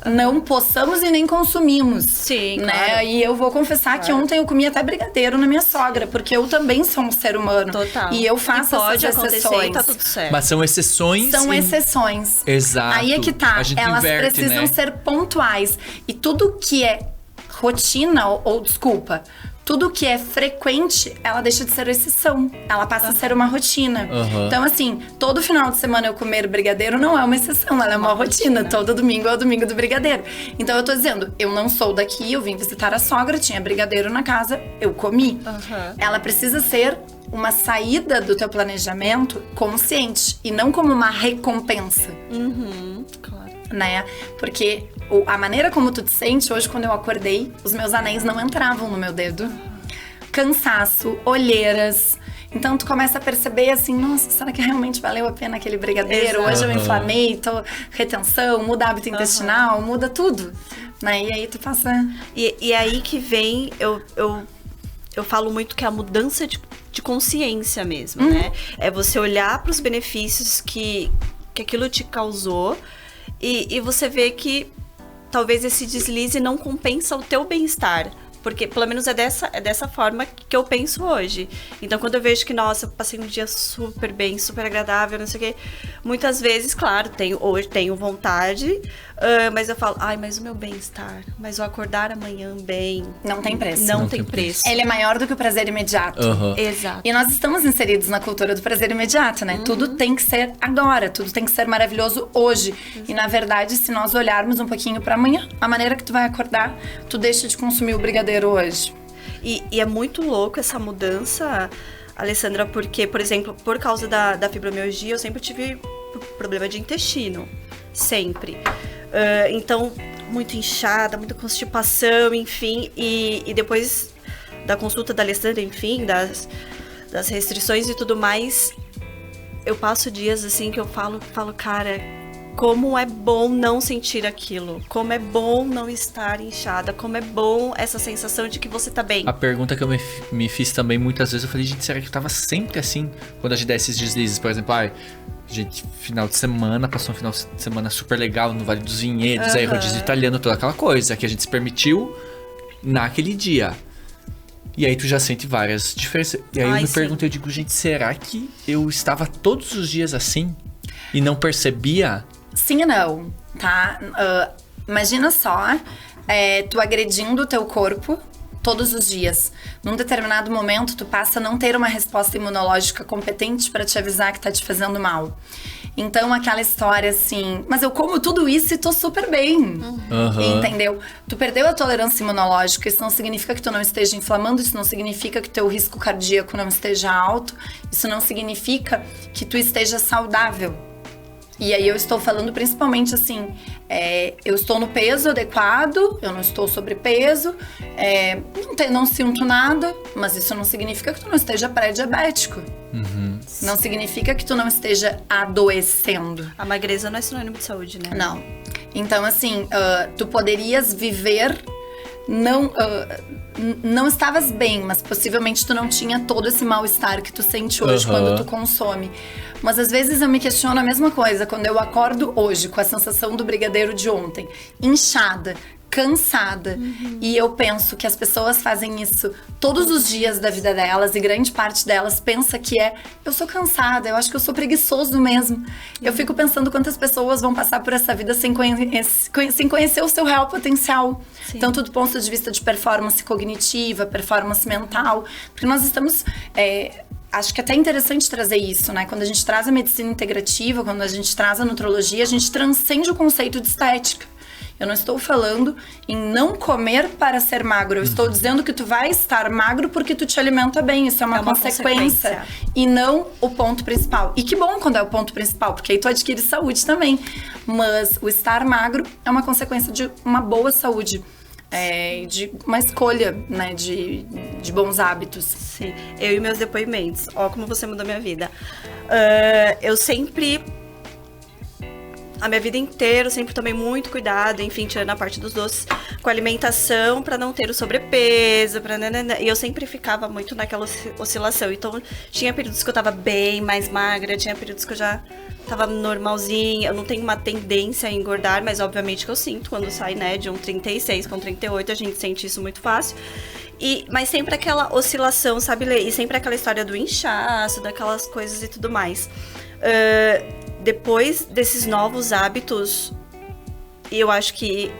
não possamos e nem consumimos. Sim, né? claro. E eu vou confessar que ontem eu comi até brigadeiro na minha sogra, porque eu também sou um ser humano. Total. E eu faço essas exceções. E tá tudo certo. Mas são exceções. São exceções. Exato. Aí é que tá. A gente Elas inverte, precisam né? ser pontuais. E tudo que é rotina, desculpa, tudo que é frequente, ela deixa de ser exceção. Ela passa a ser uma rotina. Então, assim, todo final de semana eu comer brigadeiro não é uma exceção, ela é uma rotina. Todo domingo é o domingo do brigadeiro. Então, eu tô dizendo, eu não sou daqui, eu vim visitar a sogra, tinha brigadeiro na casa, eu comi. Ela precisa ser uma saída do teu planejamento consciente e não como uma recompensa. Claro. Né? Porque a maneira como tu te sente, hoje quando eu acordei, os meus anéis não entravam no meu dedo. Cansaço, olheiras. Então tu começa a perceber assim, nossa, será que realmente valeu a pena aquele brigadeiro? Exato. Hoje eu inflamei, retenção, muda hábito intestinal, muda tudo. Né? E aí tu passa... E aí que vem, eu falo muito que é a mudança de consciência mesmo, né? É você olhar para os benefícios que aquilo te causou e você vê que talvez esse deslize não compensa o teu bem-estar. Porque, pelo menos, é dessa forma que eu penso hoje. Então, quando eu vejo que, nossa, eu passei um dia super bem, super agradável, não sei o quê. Muitas vezes, claro, hoje tenho vontade, mas eu falo, mas o meu bem-estar, mas o acordar amanhã bem... Não tem preço. Não tem preço. Ele é maior do que o prazer imediato. Exato. E nós estamos inseridos na cultura do prazer imediato, né? Tudo tem que ser agora, tudo tem que ser maravilhoso hoje. E, na verdade, se nós olharmos um pouquinho pra amanhã, a maneira que tu vai acordar, tu deixa de consumir o brigadeiro hoje. E é muito louco essa mudança, Alessandra, porque, por exemplo, por causa da fibromialgia, eu sempre tive problema de intestino. Sempre. Então, muito inchada, muita constipação, enfim. E depois da consulta da Alessandra, enfim, das restrições e tudo mais, eu passo dias assim que eu falo, cara, como é bom não sentir aquilo, como é bom não estar inchada, como é bom essa sensação de que você tá bem. A pergunta que eu me fiz também muitas vezes, eu falei, gente, será que eu tava sempre assim? Quando a gente dá esses deslizes, por exemplo, gente, final de semana, passou um final de semana super legal no Vale dos Vinhedos, aí rodízio italiano, toda aquela coisa que a gente se permitiu naquele dia. E aí tu já sente várias diferenças. E aí eu me pergunto, eu digo, gente, será que eu estava todos os dias assim e não percebia? Sim e não, tá? Imagina só, tu agredindo o teu corpo todos os dias. Num determinado momento, tu passa a não ter uma resposta imunológica competente para te avisar que tá te fazendo mal. Então, aquela história assim, mas eu como tudo isso e tô super bem. Entendeu? Tu perdeu a tolerância imunológica, isso não significa que tu não esteja inflamando, isso não significa que teu risco cardíaco não esteja alto, isso não significa que tu esteja saudável. E aí eu estou falando principalmente assim, eu estou no peso adequado, eu não estou sobrepeso, não sinto nada, mas isso não significa que tu não esteja pré-diabético. Não significa que tu não esteja adoecendo. A magreza não é sinônimo de saúde, né? Não. Então, assim, tu poderias viver... Não estavas bem, mas possivelmente tu não tinha todo esse mal-estar que tu sente hoje quando tu consome. Mas às vezes eu me questiono a mesma coisa quando eu acordo hoje com a sensação do brigadeiro de ontem, inchada, cansada, e eu penso que as pessoas fazem isso todos os dias da vida delas, e grande parte delas pensa que eu sou cansada, eu acho que eu sou preguiçoso mesmo. Eu fico pensando quantas pessoas vão passar por essa vida sem conhecer o seu real potencial. Sim. Tanto do ponto de vista de performance cognitiva, performance mental, porque nós estamos... Acho que é até interessante trazer isso, né? Quando a gente traz a medicina integrativa, quando a gente traz a nutrologia, a gente transcende o conceito de estética. Eu não estou falando em não comer para ser magro. Eu estou dizendo que tu vai estar magro porque tu te alimenta bem. Isso é uma consequência. E não o ponto principal. E que bom quando é o ponto principal, porque aí tu adquire saúde também. Mas o estar magro é uma consequência de uma boa saúde. De uma escolha, né, de bons hábitos. Sim, eu e meus depoimentos. Ó como você mudou minha vida. Eu sempre... A minha vida inteira eu sempre tomei muito cuidado, enfim, tirando a parte dos doces, com a alimentação pra não ter o sobrepeso, e eu sempre ficava muito naquela oscilação. Então, tinha períodos que eu tava bem mais magra, tinha períodos que eu já tava normalzinha. Eu não tenho uma tendência a engordar, mas obviamente que eu sinto quando sai, né, de um 36 para um 38, a gente sente isso muito fácil. Mas sempre aquela oscilação, sabe, Lê? E sempre aquela história do inchaço, daquelas coisas e tudo mais. Depois desses novos hábitos, eu acho que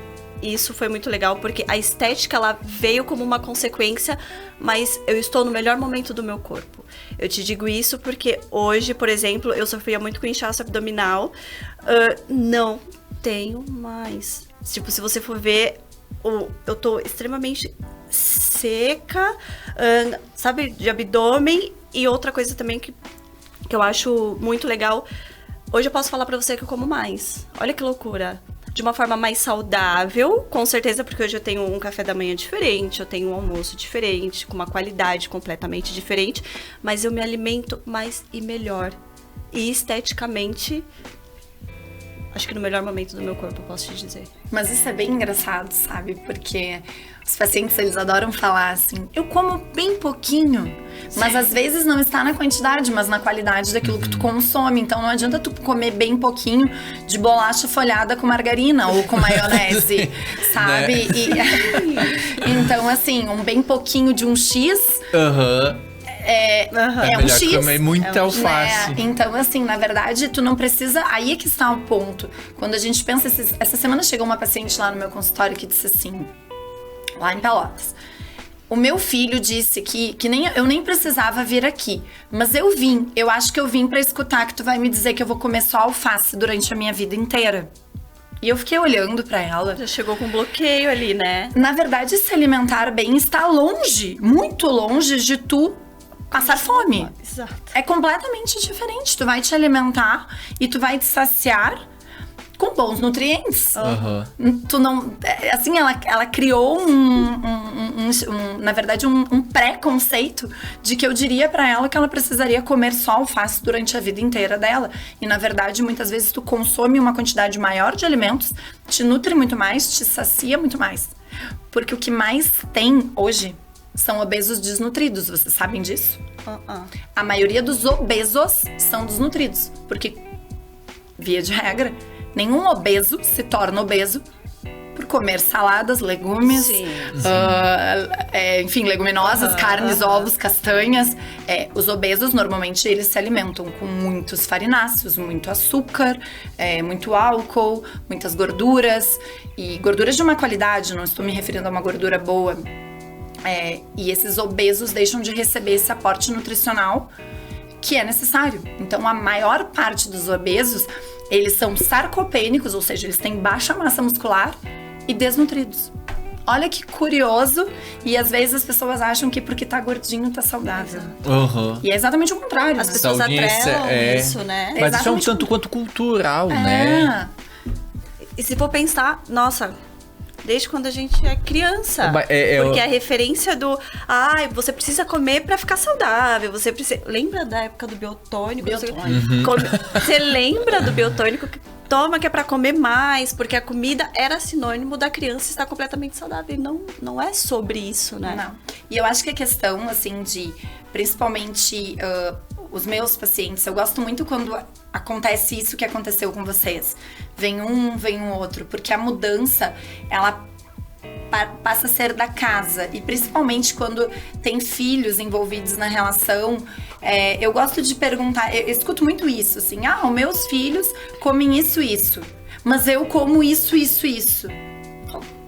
isso foi muito legal, porque a estética, ela veio como uma consequência, mas eu estou no melhor momento do meu corpo. Eu te digo isso porque hoje, por exemplo, eu sofria muito com inchaço abdominal, não tenho mais. Tipo, se você for ver, eu tô extremamente seca, sabe, de abdômen. E outra coisa também que eu acho muito legal, hoje eu posso falar pra você que eu como mais. Olha que loucura. De uma forma mais saudável, com certeza, porque hoje eu tenho um café da manhã diferente, eu tenho um almoço diferente, com uma qualidade completamente diferente, mas eu me alimento mais e melhor. E esteticamente, acho que no melhor momento do meu corpo, eu posso te dizer. Mas isso é bem engraçado, sabe? Porque os pacientes, eles adoram falar assim, eu como bem pouquinho, mas às vezes não está na quantidade, mas na qualidade daquilo que tu consome. Então não adianta tu comer bem pouquinho de bolacha folhada com margarina ou com maionese, sabe? Né? Então, assim, um bem pouquinho de um X... É um melhor X. comer muita alface. Né? Então, assim, na verdade, tu não precisa... Aí é que está o ponto. Quando a gente pensa... Essa semana chegou uma paciente lá no meu consultório que disse assim... Lá em Pelotas. O meu filho disse que eu nem precisava vir aqui. Mas eu vim. Eu acho que eu vim pra escutar que tu vai me dizer que eu vou comer só alface durante a minha vida inteira. E eu fiquei olhando pra ela. Já chegou com bloqueio ali, né? Na verdade, se alimentar bem está longe, muito longe de tu passar fome. Exato. É completamente diferente. Tu vai te alimentar e tu vai te saciar com bons nutrientes. Tu não... Assim, ela criou na verdade, um pré-conceito de que eu diria pra ela que ela precisaria comer só alface durante a vida inteira dela. E, na verdade, muitas vezes tu consome uma quantidade maior de alimentos, te nutre muito mais, te sacia muito mais. Porque o que mais tem hoje são obesos desnutridos, vocês sabem disso? A maioria dos obesos são desnutridos, porque, via de regra, nenhum obeso se torna obeso por comer saladas, legumes, enfim, leguminosas, carnes, ovos, castanhas. Os obesos, normalmente, eles se alimentam com muitos farináceos, muito açúcar, muito álcool, muitas gorduras. E gorduras de uma qualidade, não estou me referindo a uma gordura boa. E esses obesos deixam de receber esse aporte nutricional que é necessário. Então, a maior parte dos obesos, eles são sarcopênicos, ou seja, eles têm baixa massa muscular e desnutridos. Olha que curioso. E às vezes as pessoas acham que porque tá gordinho tá saudável. E é exatamente o contrário. As pessoas atrelam isso, né? Mas isso é um tanto quanto cultural, né? E se for pensar, nossa... Desde quando a gente é criança. Porque a referência do... você precisa comer pra ficar saudável. Você precisa... Lembra da época do biotônico? Você lembra do biotônico? toma que é pra comer mais, porque a comida era sinônimo da criança estar completamente saudável. E não é sobre isso, né? Não. E eu acho que a questão, assim, de principalmente os meus pacientes, eu gosto muito quando acontece isso que aconteceu com vocês. Vem um outro, porque a mudança, ela passa a ser da casa. E principalmente quando tem filhos envolvidos na relação, eu gosto de perguntar, eu escuto muito isso, assim, os meus filhos comem isso, mas eu como isso.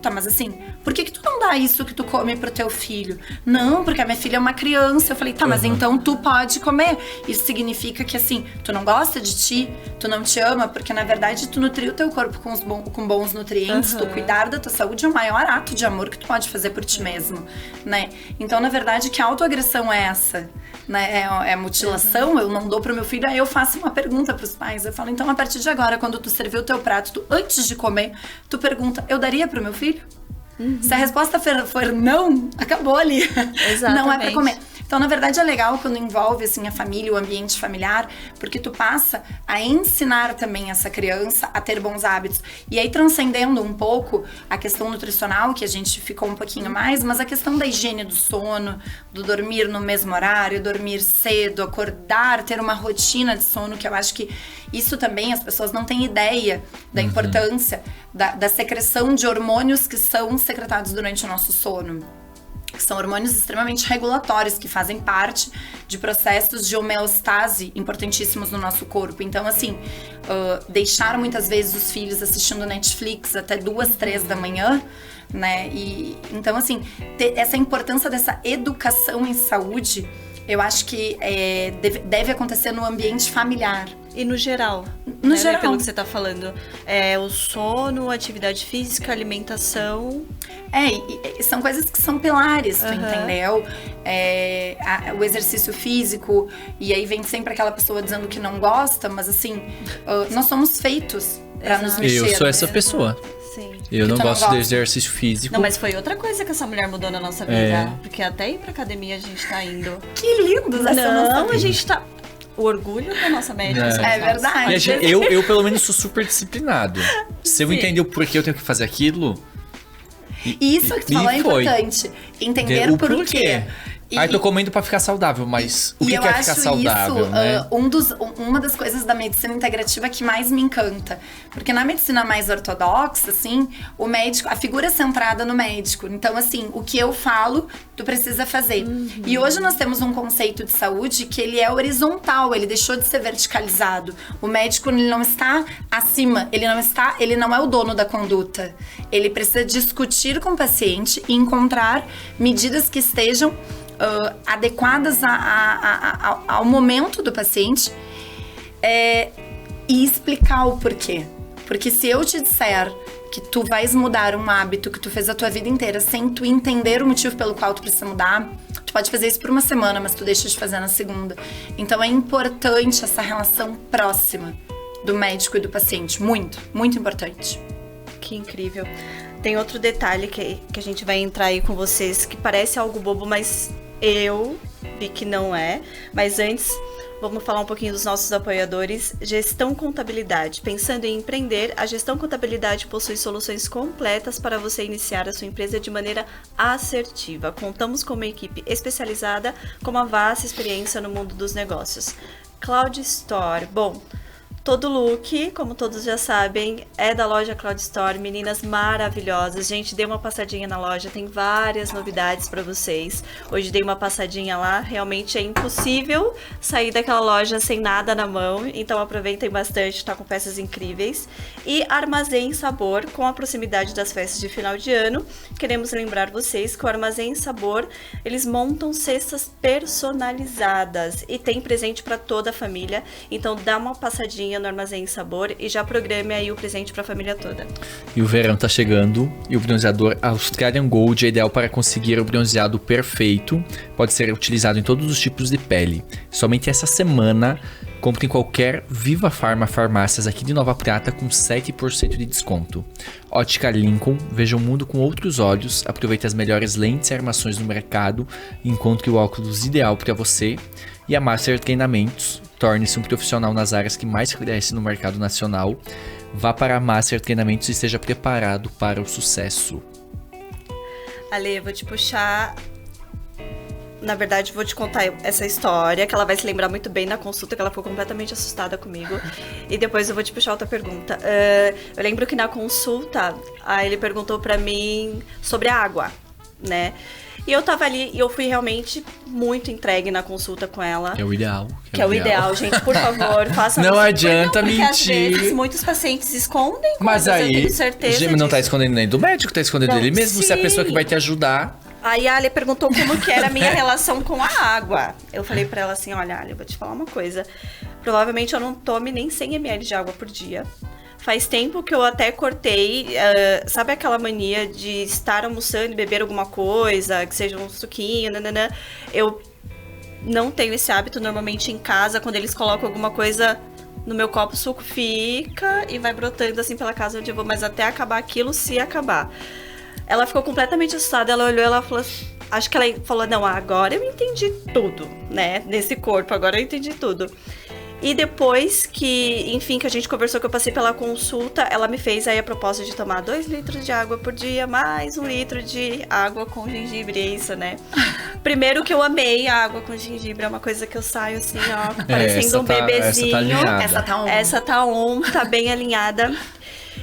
Tá, mas assim, por que tu não dá isso que tu come pro teu filho? Não, porque a minha filha é uma criança. Eu falei, tá, mas então tu pode comer. Isso significa que assim, tu não gosta de ti, tu não te ama, porque na verdade tu nutrir o teu corpo com bons nutrientes, tu cuidar da tua saúde é o maior ato de amor que tu pode fazer por ti mesmo, né? Então, na verdade, que autoagressão é essa? Né? É mutilação, eu não dou pro meu filho, aí eu faço uma pergunta pros pais. Eu falo, então a partir de agora, quando tu servir o teu prato, tu, antes de comer, tu pergunta, eu daria pro meu filho? Se a resposta for não, acabou ali. Exatamente. Não é pra comer. Então, na verdade, é legal quando envolve, assim, a família, o ambiente familiar, porque tu passa a ensinar também essa criança a ter bons hábitos. E aí, transcendendo um pouco a questão nutricional, que a gente ficou um pouquinho mais, mas a questão da higiene do sono, do dormir no mesmo horário, dormir cedo, acordar, ter uma rotina de sono, que eu acho que isso também as pessoas não têm ideia da importância da secreção de hormônios que são secretados durante o nosso sono. Que são hormônios extremamente regulatórios, que fazem parte de processos de homeostase importantíssimos no nosso corpo. Então, assim, deixar muitas vezes os filhos assistindo Netflix até 2, 3 da manhã, né? E, então, assim, essa importância dessa educação em saúde, eu acho que deve acontecer no ambiente familiar. E no geral, No geral. Pelo que você tá falando, o sono, atividade física, alimentação. E são coisas que são pilares, tu entendeu? O exercício físico, e aí vem sempre aquela pessoa dizendo que não gosta, mas assim, nós somos feitos pra nos mexer. Eu sou essa pessoa. Sim. Eu não tu não gosto gosta? de exercício físico. Não, mas foi outra coisa que essa mulher mudou na nossa vida. Porque até ir pra academia a gente tá indo. Que lindos essa Não, nossa a gente tá... O orgulho da nossa médica. somos nós. verdade. E a gente- eu, pelo menos, sou super disciplinado. Se eu Sim. entender o porquê eu tenho que fazer aquilo... E isso que tu falou é foi. importante. Entender o porquê. Aí tô comendo pra ficar saudável, mas o que eu é acho ficar saudável, isso, né? uma das coisas da medicina integrativa que mais me encanta. Porque na medicina mais ortodoxa, assim, o médico, a figura é centrada no médico. Então, assim, o que eu falo, tu precisa fazer. E hoje nós temos um conceito de saúde que ele é horizontal, ele deixou de ser verticalizado. O médico, ele não está acima, ele não é o dono da conduta. Ele precisa discutir com o paciente e encontrar medidas que estejam adequadas ao momento do paciente e explicar o porquê. Porque se eu te disser que tu vais mudar um hábito que tu fez a tua vida inteira sem tu entender o motivo pelo qual tu precisa mudar, tu pode fazer isso por uma semana, mas tu deixa de fazer na segunda. Então é importante essa relação próxima do médico e do paciente. Muito, muito importante. Que incrível. Tem outro detalhe que a gente vai entrar aí com vocês, que parece algo bobo, mas eu vi que não é. Mas antes, vamos falar um pouquinho dos nossos apoiadores. Gestão Contabilidade. Pensando em empreender, a Gestão Contabilidade possui soluções completas para você iniciar a sua empresa de maneira assertiva. Contamos com uma equipe especializada com uma vasta experiência no mundo dos negócios. Cloud Store. Bom, todo look, como todos já sabem, é da loja Cloud Store. Meninas maravilhosas. Gente, dê uma passadinha na loja, tem várias novidades para vocês. Hoje dei uma passadinha lá, realmente é impossível sair daquela loja sem nada na mão. Então aproveitem bastante, tá com peças incríveis. E Armazém Sabor, com a proximidade das festas de final de ano, queremos lembrar vocês que o Armazém Sabor, eles montam cestas personalizadas e tem presente para toda a família. Então dá uma passadinha no Armazém Sabor e já programe aí o presente para a família toda. E o verão tá chegando e o bronzeador Australian Gold é ideal para conseguir o bronzeado perfeito. Pode ser utilizado em todos os tipos de pele. Somente essa semana, compre em qualquer Viva Farma farmácias aqui de Nova Prata com 7% de desconto. Ótica Lincoln, veja o mundo com outros olhos, aproveite as melhores lentes e armações no mercado e encontre o óculos ideal para você. E a Master Treinamentos, torne-se um profissional nas áreas que mais crescem no mercado nacional. Vá para a Master Treinamentos e esteja preparado para o sucesso. Ale, eu vou te puxar... Na verdade, vou te contar essa história, que ela vai se lembrar muito bem na consulta, que ela ficou completamente assustada comigo. E depois eu vou te puxar outra pergunta. Eu lembro que na consulta, ele perguntou pra mim sobre a água, né? E eu tava ali e eu fui realmente muito entregue na consulta com ela. Que é o ideal. Que é o ideal, gente, por favor, faça Não adianta porque mentir. Às vezes muitos pacientes escondem Mas coisas, aí, eu tenho certeza não tá disso. escondendo nem do médico, tá escondendo Não, dele mesmo. Se é a pessoa que vai te ajudar... Aí a Ale perguntou como que era a minha relação com a água. Eu falei pra ela assim, olha, Ale, eu vou te falar uma coisa. Provavelmente eu não tome nem 100 ml de água por dia. Faz tempo que eu até cortei, sabe aquela mania de estar almoçando e beber alguma coisa, que seja um suquinho, nananã. Eu não tenho esse hábito, normalmente em casa, quando eles colocam alguma coisa no meu copo, o suco fica e vai brotando assim pela casa onde eu vou, mas até acabar aquilo, se acabar. Ela ficou completamente assustada, ela olhou, ela falou, acho que ela falou, não, agora eu entendi tudo, né, nesse corpo, agora eu entendi tudo. E depois que, enfim, que a gente conversou, que eu passei pela consulta, ela me fez aí a proposta de tomar 2 litros de água por dia, mais 1 litro de água com gengibre, é isso, né? Primeiro que eu amei a água com gengibre, é uma coisa que eu saio assim, ó, parecendo um bebezinho. Essa tá on, tá bem alinhada.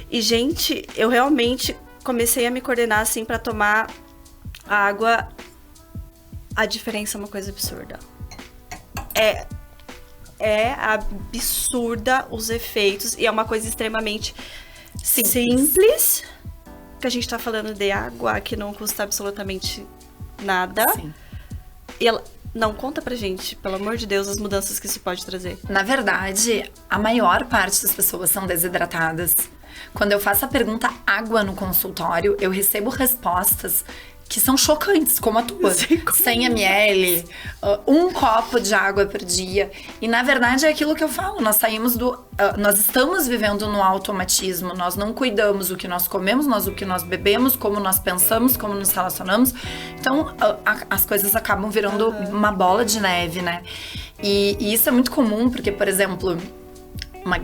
E, gente, eu realmente... comecei a me coordenar, assim, pra tomar água. A diferença é uma coisa absurda. É absurda os efeitos. E é uma coisa extremamente simples. Que a gente tá falando de água, que não custa absolutamente nada. Sim. E ela... Não, conta pra gente, pelo amor de Deus, as mudanças que isso pode trazer. Na verdade, a maior parte das pessoas são desidratadas. Quando eu faço a pergunta água no consultório, eu recebo respostas que são chocantes, como a tua. 100 ml, 1 copo de água por dia. E na verdade é aquilo que eu falo, nós saímos nós estamos vivendo no automatismo, nós não cuidamos do que nós comemos, o que nós bebemos, como nós pensamos, como nos relacionamos. Então as coisas acabam virando uma bola de neve, né? E isso é muito comum, porque, por exemplo...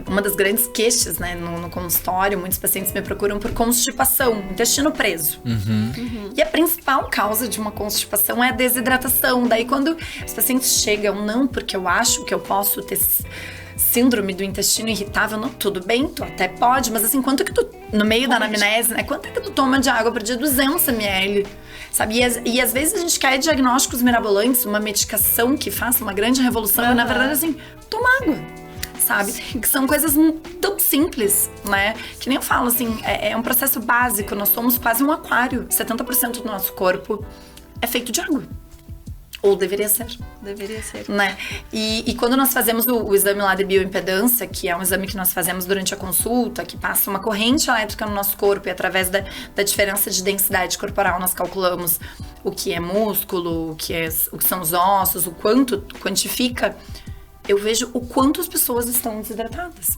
Uma das grandes queixas, né, no consultório, muitos pacientes me procuram por constipação, intestino preso. E a principal causa de uma constipação é a desidratação. Daí quando os pacientes chegam, não porque eu acho que eu posso ter síndrome do intestino irritável, não, tudo bem, tu até pode, mas assim, quanto que tu, no meio da anamnese, né, quanto é que tu toma de água por dia? 200 ml, sabe? E às vezes a gente quer diagnósticos mirabolantes, uma medicação que faça uma grande revolução, e na verdade assim, toma água. Sabe? Que são coisas tão simples, né? Que nem eu falo, assim, é um processo básico. Nós somos quase um aquário. 70% do nosso corpo é feito de água. Ou deveria ser. Deveria ser. Né? E quando nós fazemos o exame lá de bioimpedância, que é um exame que nós fazemos durante a consulta, que passa uma corrente elétrica no nosso corpo e através da diferença de densidade corporal nós calculamos o que é músculo, o que são os ossos, o quanto quantifica... eu vejo o quanto as pessoas estão desidratadas.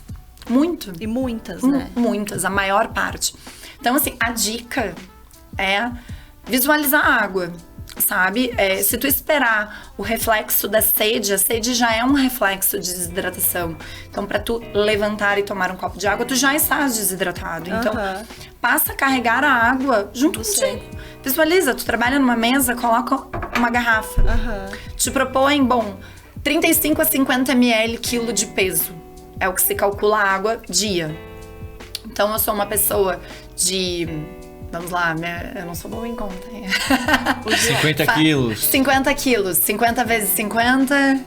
Muito. E muitas, né? Muitas, a maior parte. Então, assim, a dica é visualizar a água, sabe? Se tu esperar o reflexo da sede, a sede já é um reflexo de desidratação. Então, pra tu levantar e tomar um copo de água, tu já estás desidratado. Então, passa a carregar a água junto contigo. Visualiza, tu trabalha numa mesa, coloca uma garrafa. Te propõe, 35 a 50 ml quilo de peso. É o que se calcula a água dia. Então, eu sou uma pessoa de... Vamos lá, eu não sou boa em conta. 50 quilos. 50 quilos. 50 vezes 50...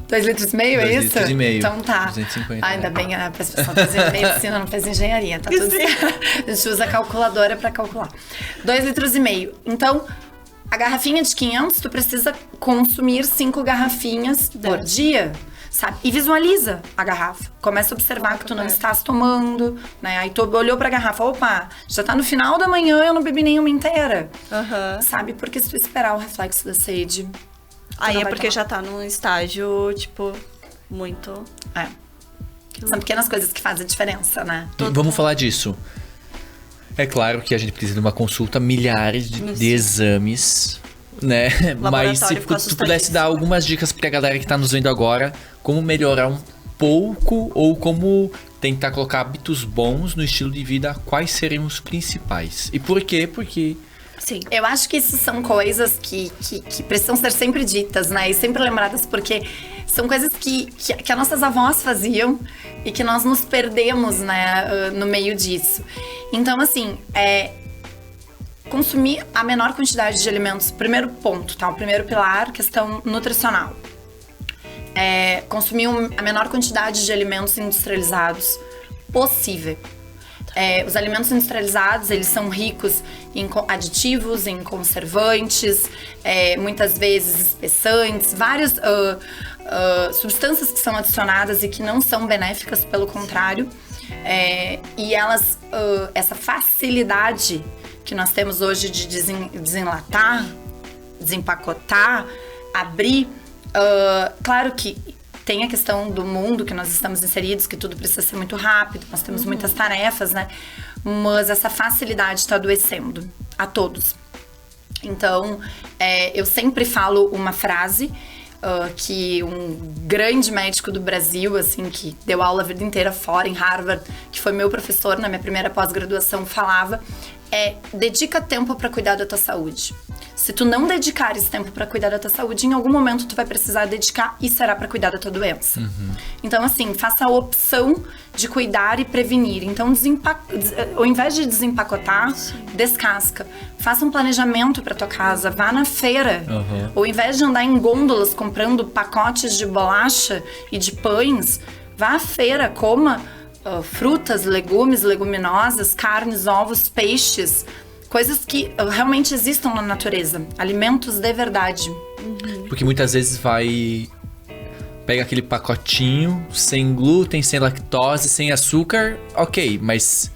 2,5 litros, é isso? 2,5 litros. Então tá. 250. Ainda bem, a pessoa fazendo medicina, não fez engenharia. Tá tudo certo. A gente usa a calculadora pra calcular. 2,5 litros. Então... a garrafinha de 500, tu precisa consumir 5 garrafinhas por dia, sabe? E visualiza a garrafa. Começa a observar que tu não estás tomando, né? Aí tu olhou pra garrafa, opa, já tá no final da manhã, eu não bebi nenhuma inteira. Sabe? Porque se tu esperar o reflexo da sede... aí é porque já tá num estágio, tipo, muito... São pequenas coisas que fazem a diferença, né? Vamos falar disso. É claro que a gente precisa de uma consulta, milhares de exames, né? Mas se tu pudesse dar algumas dicas pra galera que tá nos vendo agora, como melhorar um pouco ou como tentar colocar hábitos bons no estilo de vida, quais seriam os principais? E por quê? Porque... Sim. Eu acho que isso são coisas que precisam ser sempre ditas, né? E sempre lembradas, porque são coisas que as nossas avós faziam e que nós nos perdemos, né, no meio disso. Então, assim, consumir a menor quantidade de alimentos, primeiro ponto, tá? O primeiro pilar, questão nutricional. Consumir a menor quantidade de alimentos industrializados possível. Os alimentos industrializados, eles são ricos em aditivos, em conservantes, muitas vezes espessantes, várias substâncias que são adicionadas e que não são benéficas, pelo contrário. E elas, essa facilidade que nós temos hoje de desenlatar, desempacotar, abrir, claro que tem a questão do mundo que nós estamos inseridos, que tudo precisa ser muito rápido, nós temos muitas tarefas, né? Mas essa facilidade está adoecendo a todos. Então, eu sempre falo uma frase que um grande médico do Brasil, assim, que deu aula a vida inteira fora, em Harvard, que foi meu professor na minha primeira pós-graduação, falava, dedica tempo para cuidar da tua saúde. Se tu não dedicar esse tempo para cuidar da tua saúde, em algum momento tu vai precisar dedicar e será para cuidar da tua doença. Então, assim, faça a opção de cuidar e prevenir. Então, ao invés de desempacotar, descasca. Faça um planejamento para tua casa, vá na feira. Ao invés de andar em gôndolas comprando pacotes de bolacha e de pães, vá à feira, coma frutas, legumes, leguminosas, carnes, ovos, peixes, coisas que realmente existam na natureza, alimentos de verdade. Porque muitas vezes pega aquele pacotinho sem glúten, sem lactose, sem açúcar, ok, mas...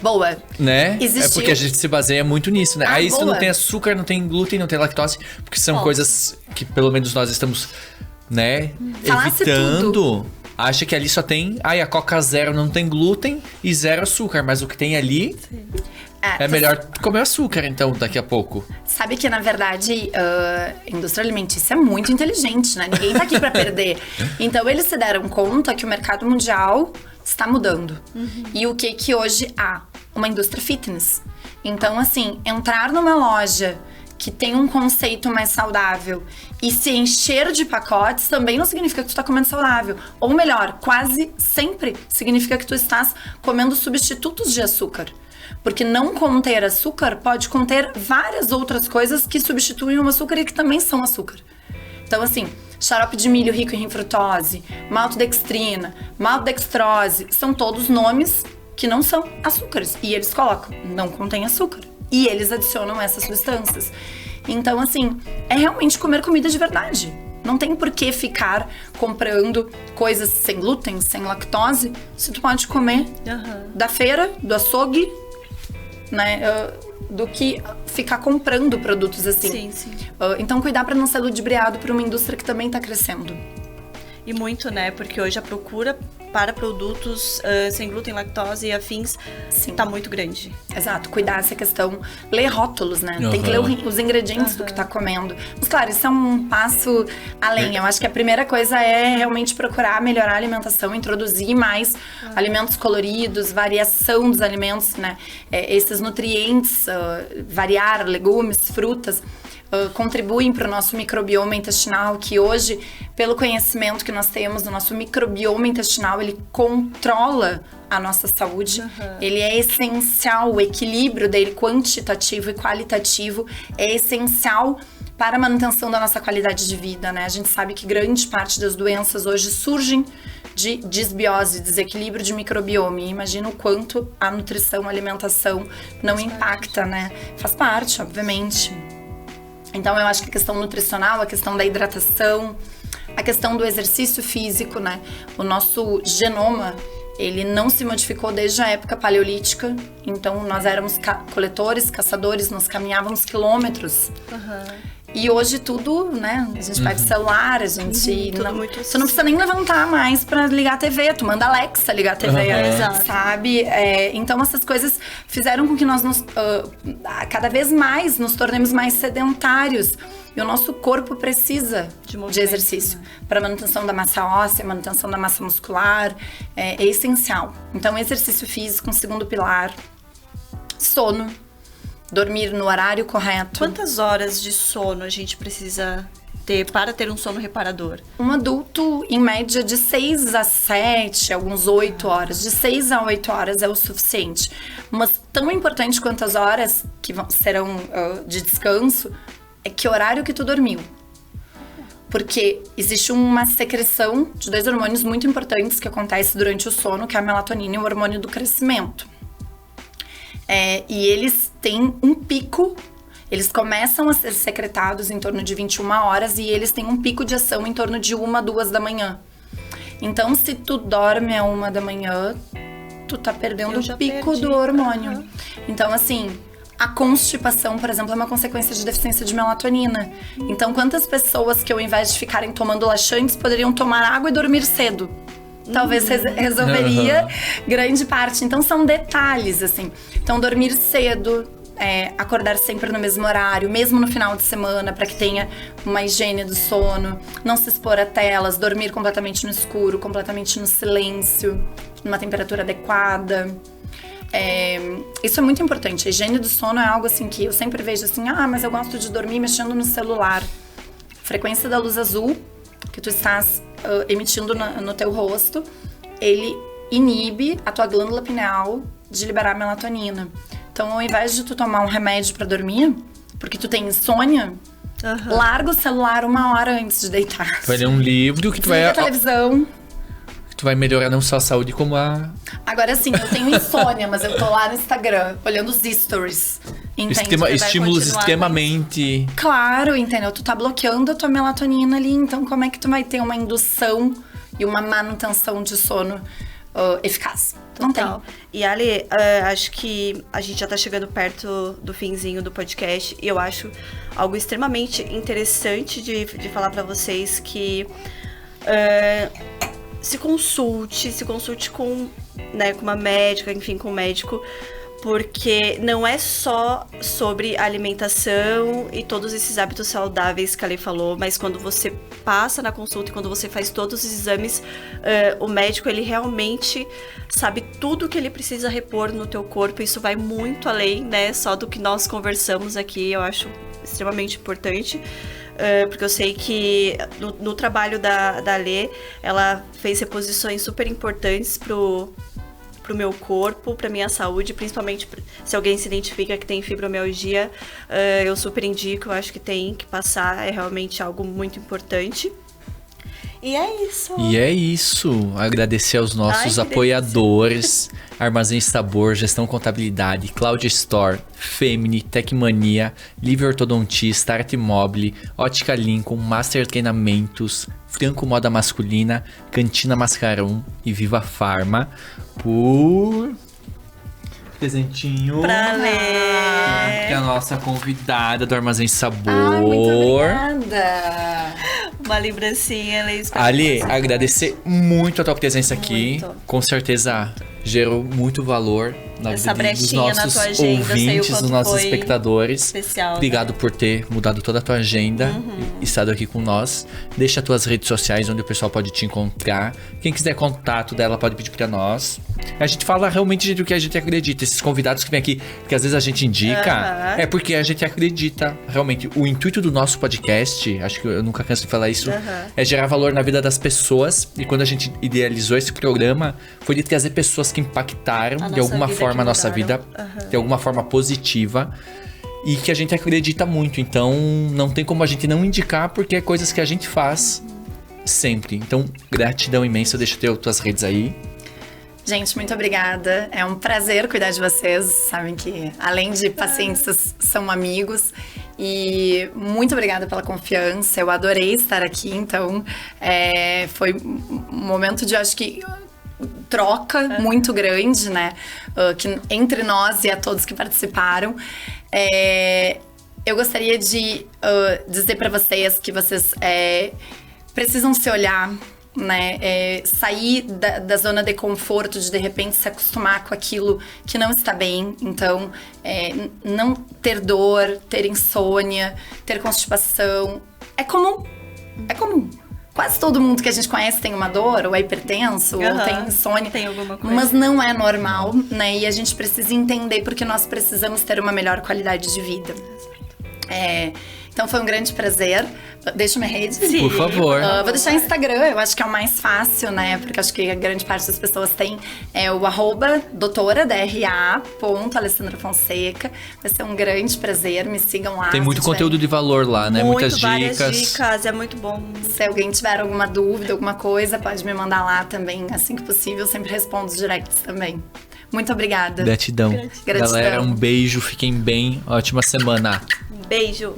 Boa. Né? É porque a gente se baseia muito nisso, né? Aí isso não tem açúcar, não tem glúten, não tem lactose, porque são coisas que pelo menos nós estamos, né, evitando. Tudo. Acha que ali só tem... a Coca Zero não tem glúten e zero açúcar. Mas o que tem ali é melhor comer açúcar, então, daqui a pouco. Sabe que, na verdade, a indústria alimentícia é muito inteligente, né? Ninguém tá aqui pra perder. Então, eles se deram conta que o mercado mundial está mudando. E o que hoje há? Uma indústria fitness. Então, assim, entrar numa loja que tem um conceito mais saudável e se encher de pacotes também não significa que tu está comendo saudável. Ou melhor, quase sempre significa que tu estás comendo substitutos de açúcar. Porque não conter açúcar pode conter várias outras coisas que substituem o açúcar e que também são açúcar. Então, assim, xarope de milho rico em frutose, maltodextrina, maltodextrose, são todos nomes que não são açúcares. E eles colocam, não contém açúcar. E eles adicionam essas substâncias. Então, assim, é realmente comer comida de verdade. Não tem por que ficar comprando coisas sem glúten, sem lactose, se tu pode comer da feira, do açougue, né? Do que ficar comprando produtos assim. Sim. Então, cuidar para não ser ludibriado por uma indústria que também tá crescendo. E muito, né? Porque hoje a procura para produtos sem glúten, lactose e afins tá muito grande. Exato, cuidar dessa questão. Ler rótulos, né? Tem que ler os ingredientes do que tá comendo. Mas, claro, isso é um passo além. Eu acho que a primeira coisa é realmente procurar melhorar a alimentação, introduzir mais alimentos coloridos, variação dos alimentos, né? Esses nutrientes, variar legumes, frutas, contribuem para o nosso microbioma intestinal, que hoje, pelo conhecimento que nós temos do nosso microbioma intestinal, ele controla a nossa saúde. Ele é essencial, o equilíbrio dele quantitativo e qualitativo é essencial para a manutenção da nossa qualidade de vida, né? A gente sabe que grande parte das doenças hoje surgem de desbiose, desequilíbrio de microbioma. E imagina o quanto a nutrição, a alimentação não impacta, né? Faz parte, obviamente. Então, eu acho que a questão nutricional, a questão da hidratação, a questão do exercício físico, né? O nosso genoma, ele não se modificou desde a época paleolítica. Então, nós éramos coletores, caçadores, nós caminhávamos quilômetros. E hoje tudo, né? A gente pega o celular, a gente tudo não, muito tu não precisa nem levantar mais pra ligar a TV. Tu manda a Alexa ligar a TV, Exato. sabe? Então essas coisas fizeram com que nós cada vez mais nos tornemos mais sedentários. E o nosso corpo precisa de exercício para manutenção da massa óssea, manutenção da massa muscular, é essencial. Então, exercício físico, um segundo pilar, sono, dormir no horário correto. Quantas horas de sono a gente precisa ter para ter um sono reparador? Um adulto, em média, de 6 a 7, alguns 8 horas. De 6 a 8 horas é o suficiente. Mas tão importante quanto as horas que serão de descanso, é que horário que tu dormiu. Porque existe uma secreção de 2 hormônios muito importantes que acontece durante o sono, que é a melatonina e o hormônio do crescimento. E eles têm um pico, eles começam a ser secretados em torno de 21 horas e eles têm um pico de ação em torno de 1, 2 da manhã. Então, se tu dorme a 1 da manhã, tu tá perdendo o pico do hormônio. Então, assim, a constipação, por exemplo, é uma consequência de deficiência de melatonina. Então, quantas pessoas que ao invés de ficarem tomando laxantes, poderiam tomar água e dormir cedo? Talvez resolveria grande parte. Então, são detalhes, assim. Então, dormir cedo, acordar sempre no mesmo horário, mesmo no final de semana, para que tenha uma higiene do sono. Não se expor a telas, dormir completamente no escuro, completamente no silêncio, numa temperatura adequada. Isso é muito importante. A higiene do sono é algo assim que eu sempre vejo assim, mas eu gosto de dormir mexendo no celular. A frequência da luz azul que tu estás emitindo no teu rosto, ele inibe a tua glândula pineal de liberar melatonina. Então, ao invés de tu tomar um remédio pra dormir, porque tu tem insônia, larga o celular 1 hora antes de deitar. Tu vai ler um livro que tu vai... Liga a televisão. Tu vai melhorar não só a saúde, como a... Agora sim, eu tenho insônia, mas eu tô lá no Instagram, olhando os stories. Entende? Estímulos extremamente... Claro, entendeu? Tu tá bloqueando a tua melatonina ali, então como é que tu vai ter uma indução e uma manutenção de sono eficaz? Não tem. E Ali, acho que a gente já tá chegando perto do finzinho do podcast e eu acho algo extremamente interessante de falar pra vocês que... se consulte com uma médica, enfim, com um médico, porque não é só sobre alimentação e todos esses hábitos saudáveis que a Lê falou, mas quando você passa na consulta e quando você faz todos os exames, o médico, ele realmente sabe tudo que ele precisa repor no teu corpo. Isso vai muito além, né, só do que nós conversamos aqui. Eu acho extremamente importante. Porque eu sei que no trabalho da Lê, ela fez reposições super importantes pro meu corpo, pra minha saúde, principalmente se alguém se identifica que tem fibromialgia, eu super indico, eu acho que tem que passar, é realmente algo muito importante. E é isso. Agradecer aos nossos apoiadores. Armazém Sabor, Gestão Contabilidade, Cloud Store, Femini, Tecmania, Livre Ortodontista, Arte Mobile, Ótica Lincoln, Master Treinamentos, Franco Moda Masculina, Cantina Mascarão e Viva Farma por... presentinho pra Lê, que é a nossa convidada do Armazém Sabor. Muito obrigada. Uma lembrancinha, Lê. Ali, agradecer muito a tua presença aqui. Muito. Com certeza gerou muito valor na Essa vida dos brechinha na nossos tua agenda, eu sei o ouvintes, quanto dos nossos foi espectadores. especial, Obrigado por ter mudado toda a tua agenda e estado aqui com nós. Deixa as tuas redes sociais onde o pessoal pode te encontrar. Quem quiser contato dela pode pedir pra nós. A gente fala realmente do que a gente acredita. Esses convidados que vêm aqui, que às vezes a gente indica, é porque a gente acredita. Realmente, o intuito do nosso podcast, acho que eu nunca canso de falar isso, é gerar valor na vida das pessoas. E quando a gente idealizou esse programa, foi de trazer pessoas que impactaram de alguma forma a nossa vida, de alguma forma positiva, e que a gente acredita muito. Então, não tem como a gente não indicar, porque é coisas que a gente faz sempre. Então, gratidão imensa. Deixa eu ter tuas redes aí. Gente, muito obrigada. É um prazer cuidar de vocês. Sabem que, além de pacientes, são amigos. E muito obrigada pela confiança. Eu adorei estar aqui. Então, foi um momento de, acho que, troca muito grande, né? Entre nós e a todos que participaram. eu gostaria de dizer pra vocês que vocês precisam se olhar, né? Sair da zona de conforto, de repente se acostumar com aquilo que não está bem. Então, não ter dor, ter insônia, ter constipação. É comum. É comum. Quase todo mundo que a gente conhece tem uma dor, ou é hipertenso, ou tem insônia. Tem alguma coisa. Mas não é normal, né? E a gente precisa entender porque nós precisamos ter uma melhor qualidade de vida. Então foi um grande prazer. Deixa minha rede. Sim. Por favor. Vou deixar o Instagram, eu acho que é o mais fácil, né? Porque acho que a grande parte das pessoas tem o @doutora, Alessandra Fonseca. Vai ser um grande prazer, me sigam lá. Tem muito conteúdo de valor lá, né? Muitas várias dicas. dicas, é muito bom. Se alguém tiver alguma dúvida, alguma coisa, pode me mandar lá também, assim que possível. Eu sempre respondo os directs também. Muito obrigada. Gratidão. Gratidão. Galera, um beijo, fiquem bem. Ótima semana. Beijo.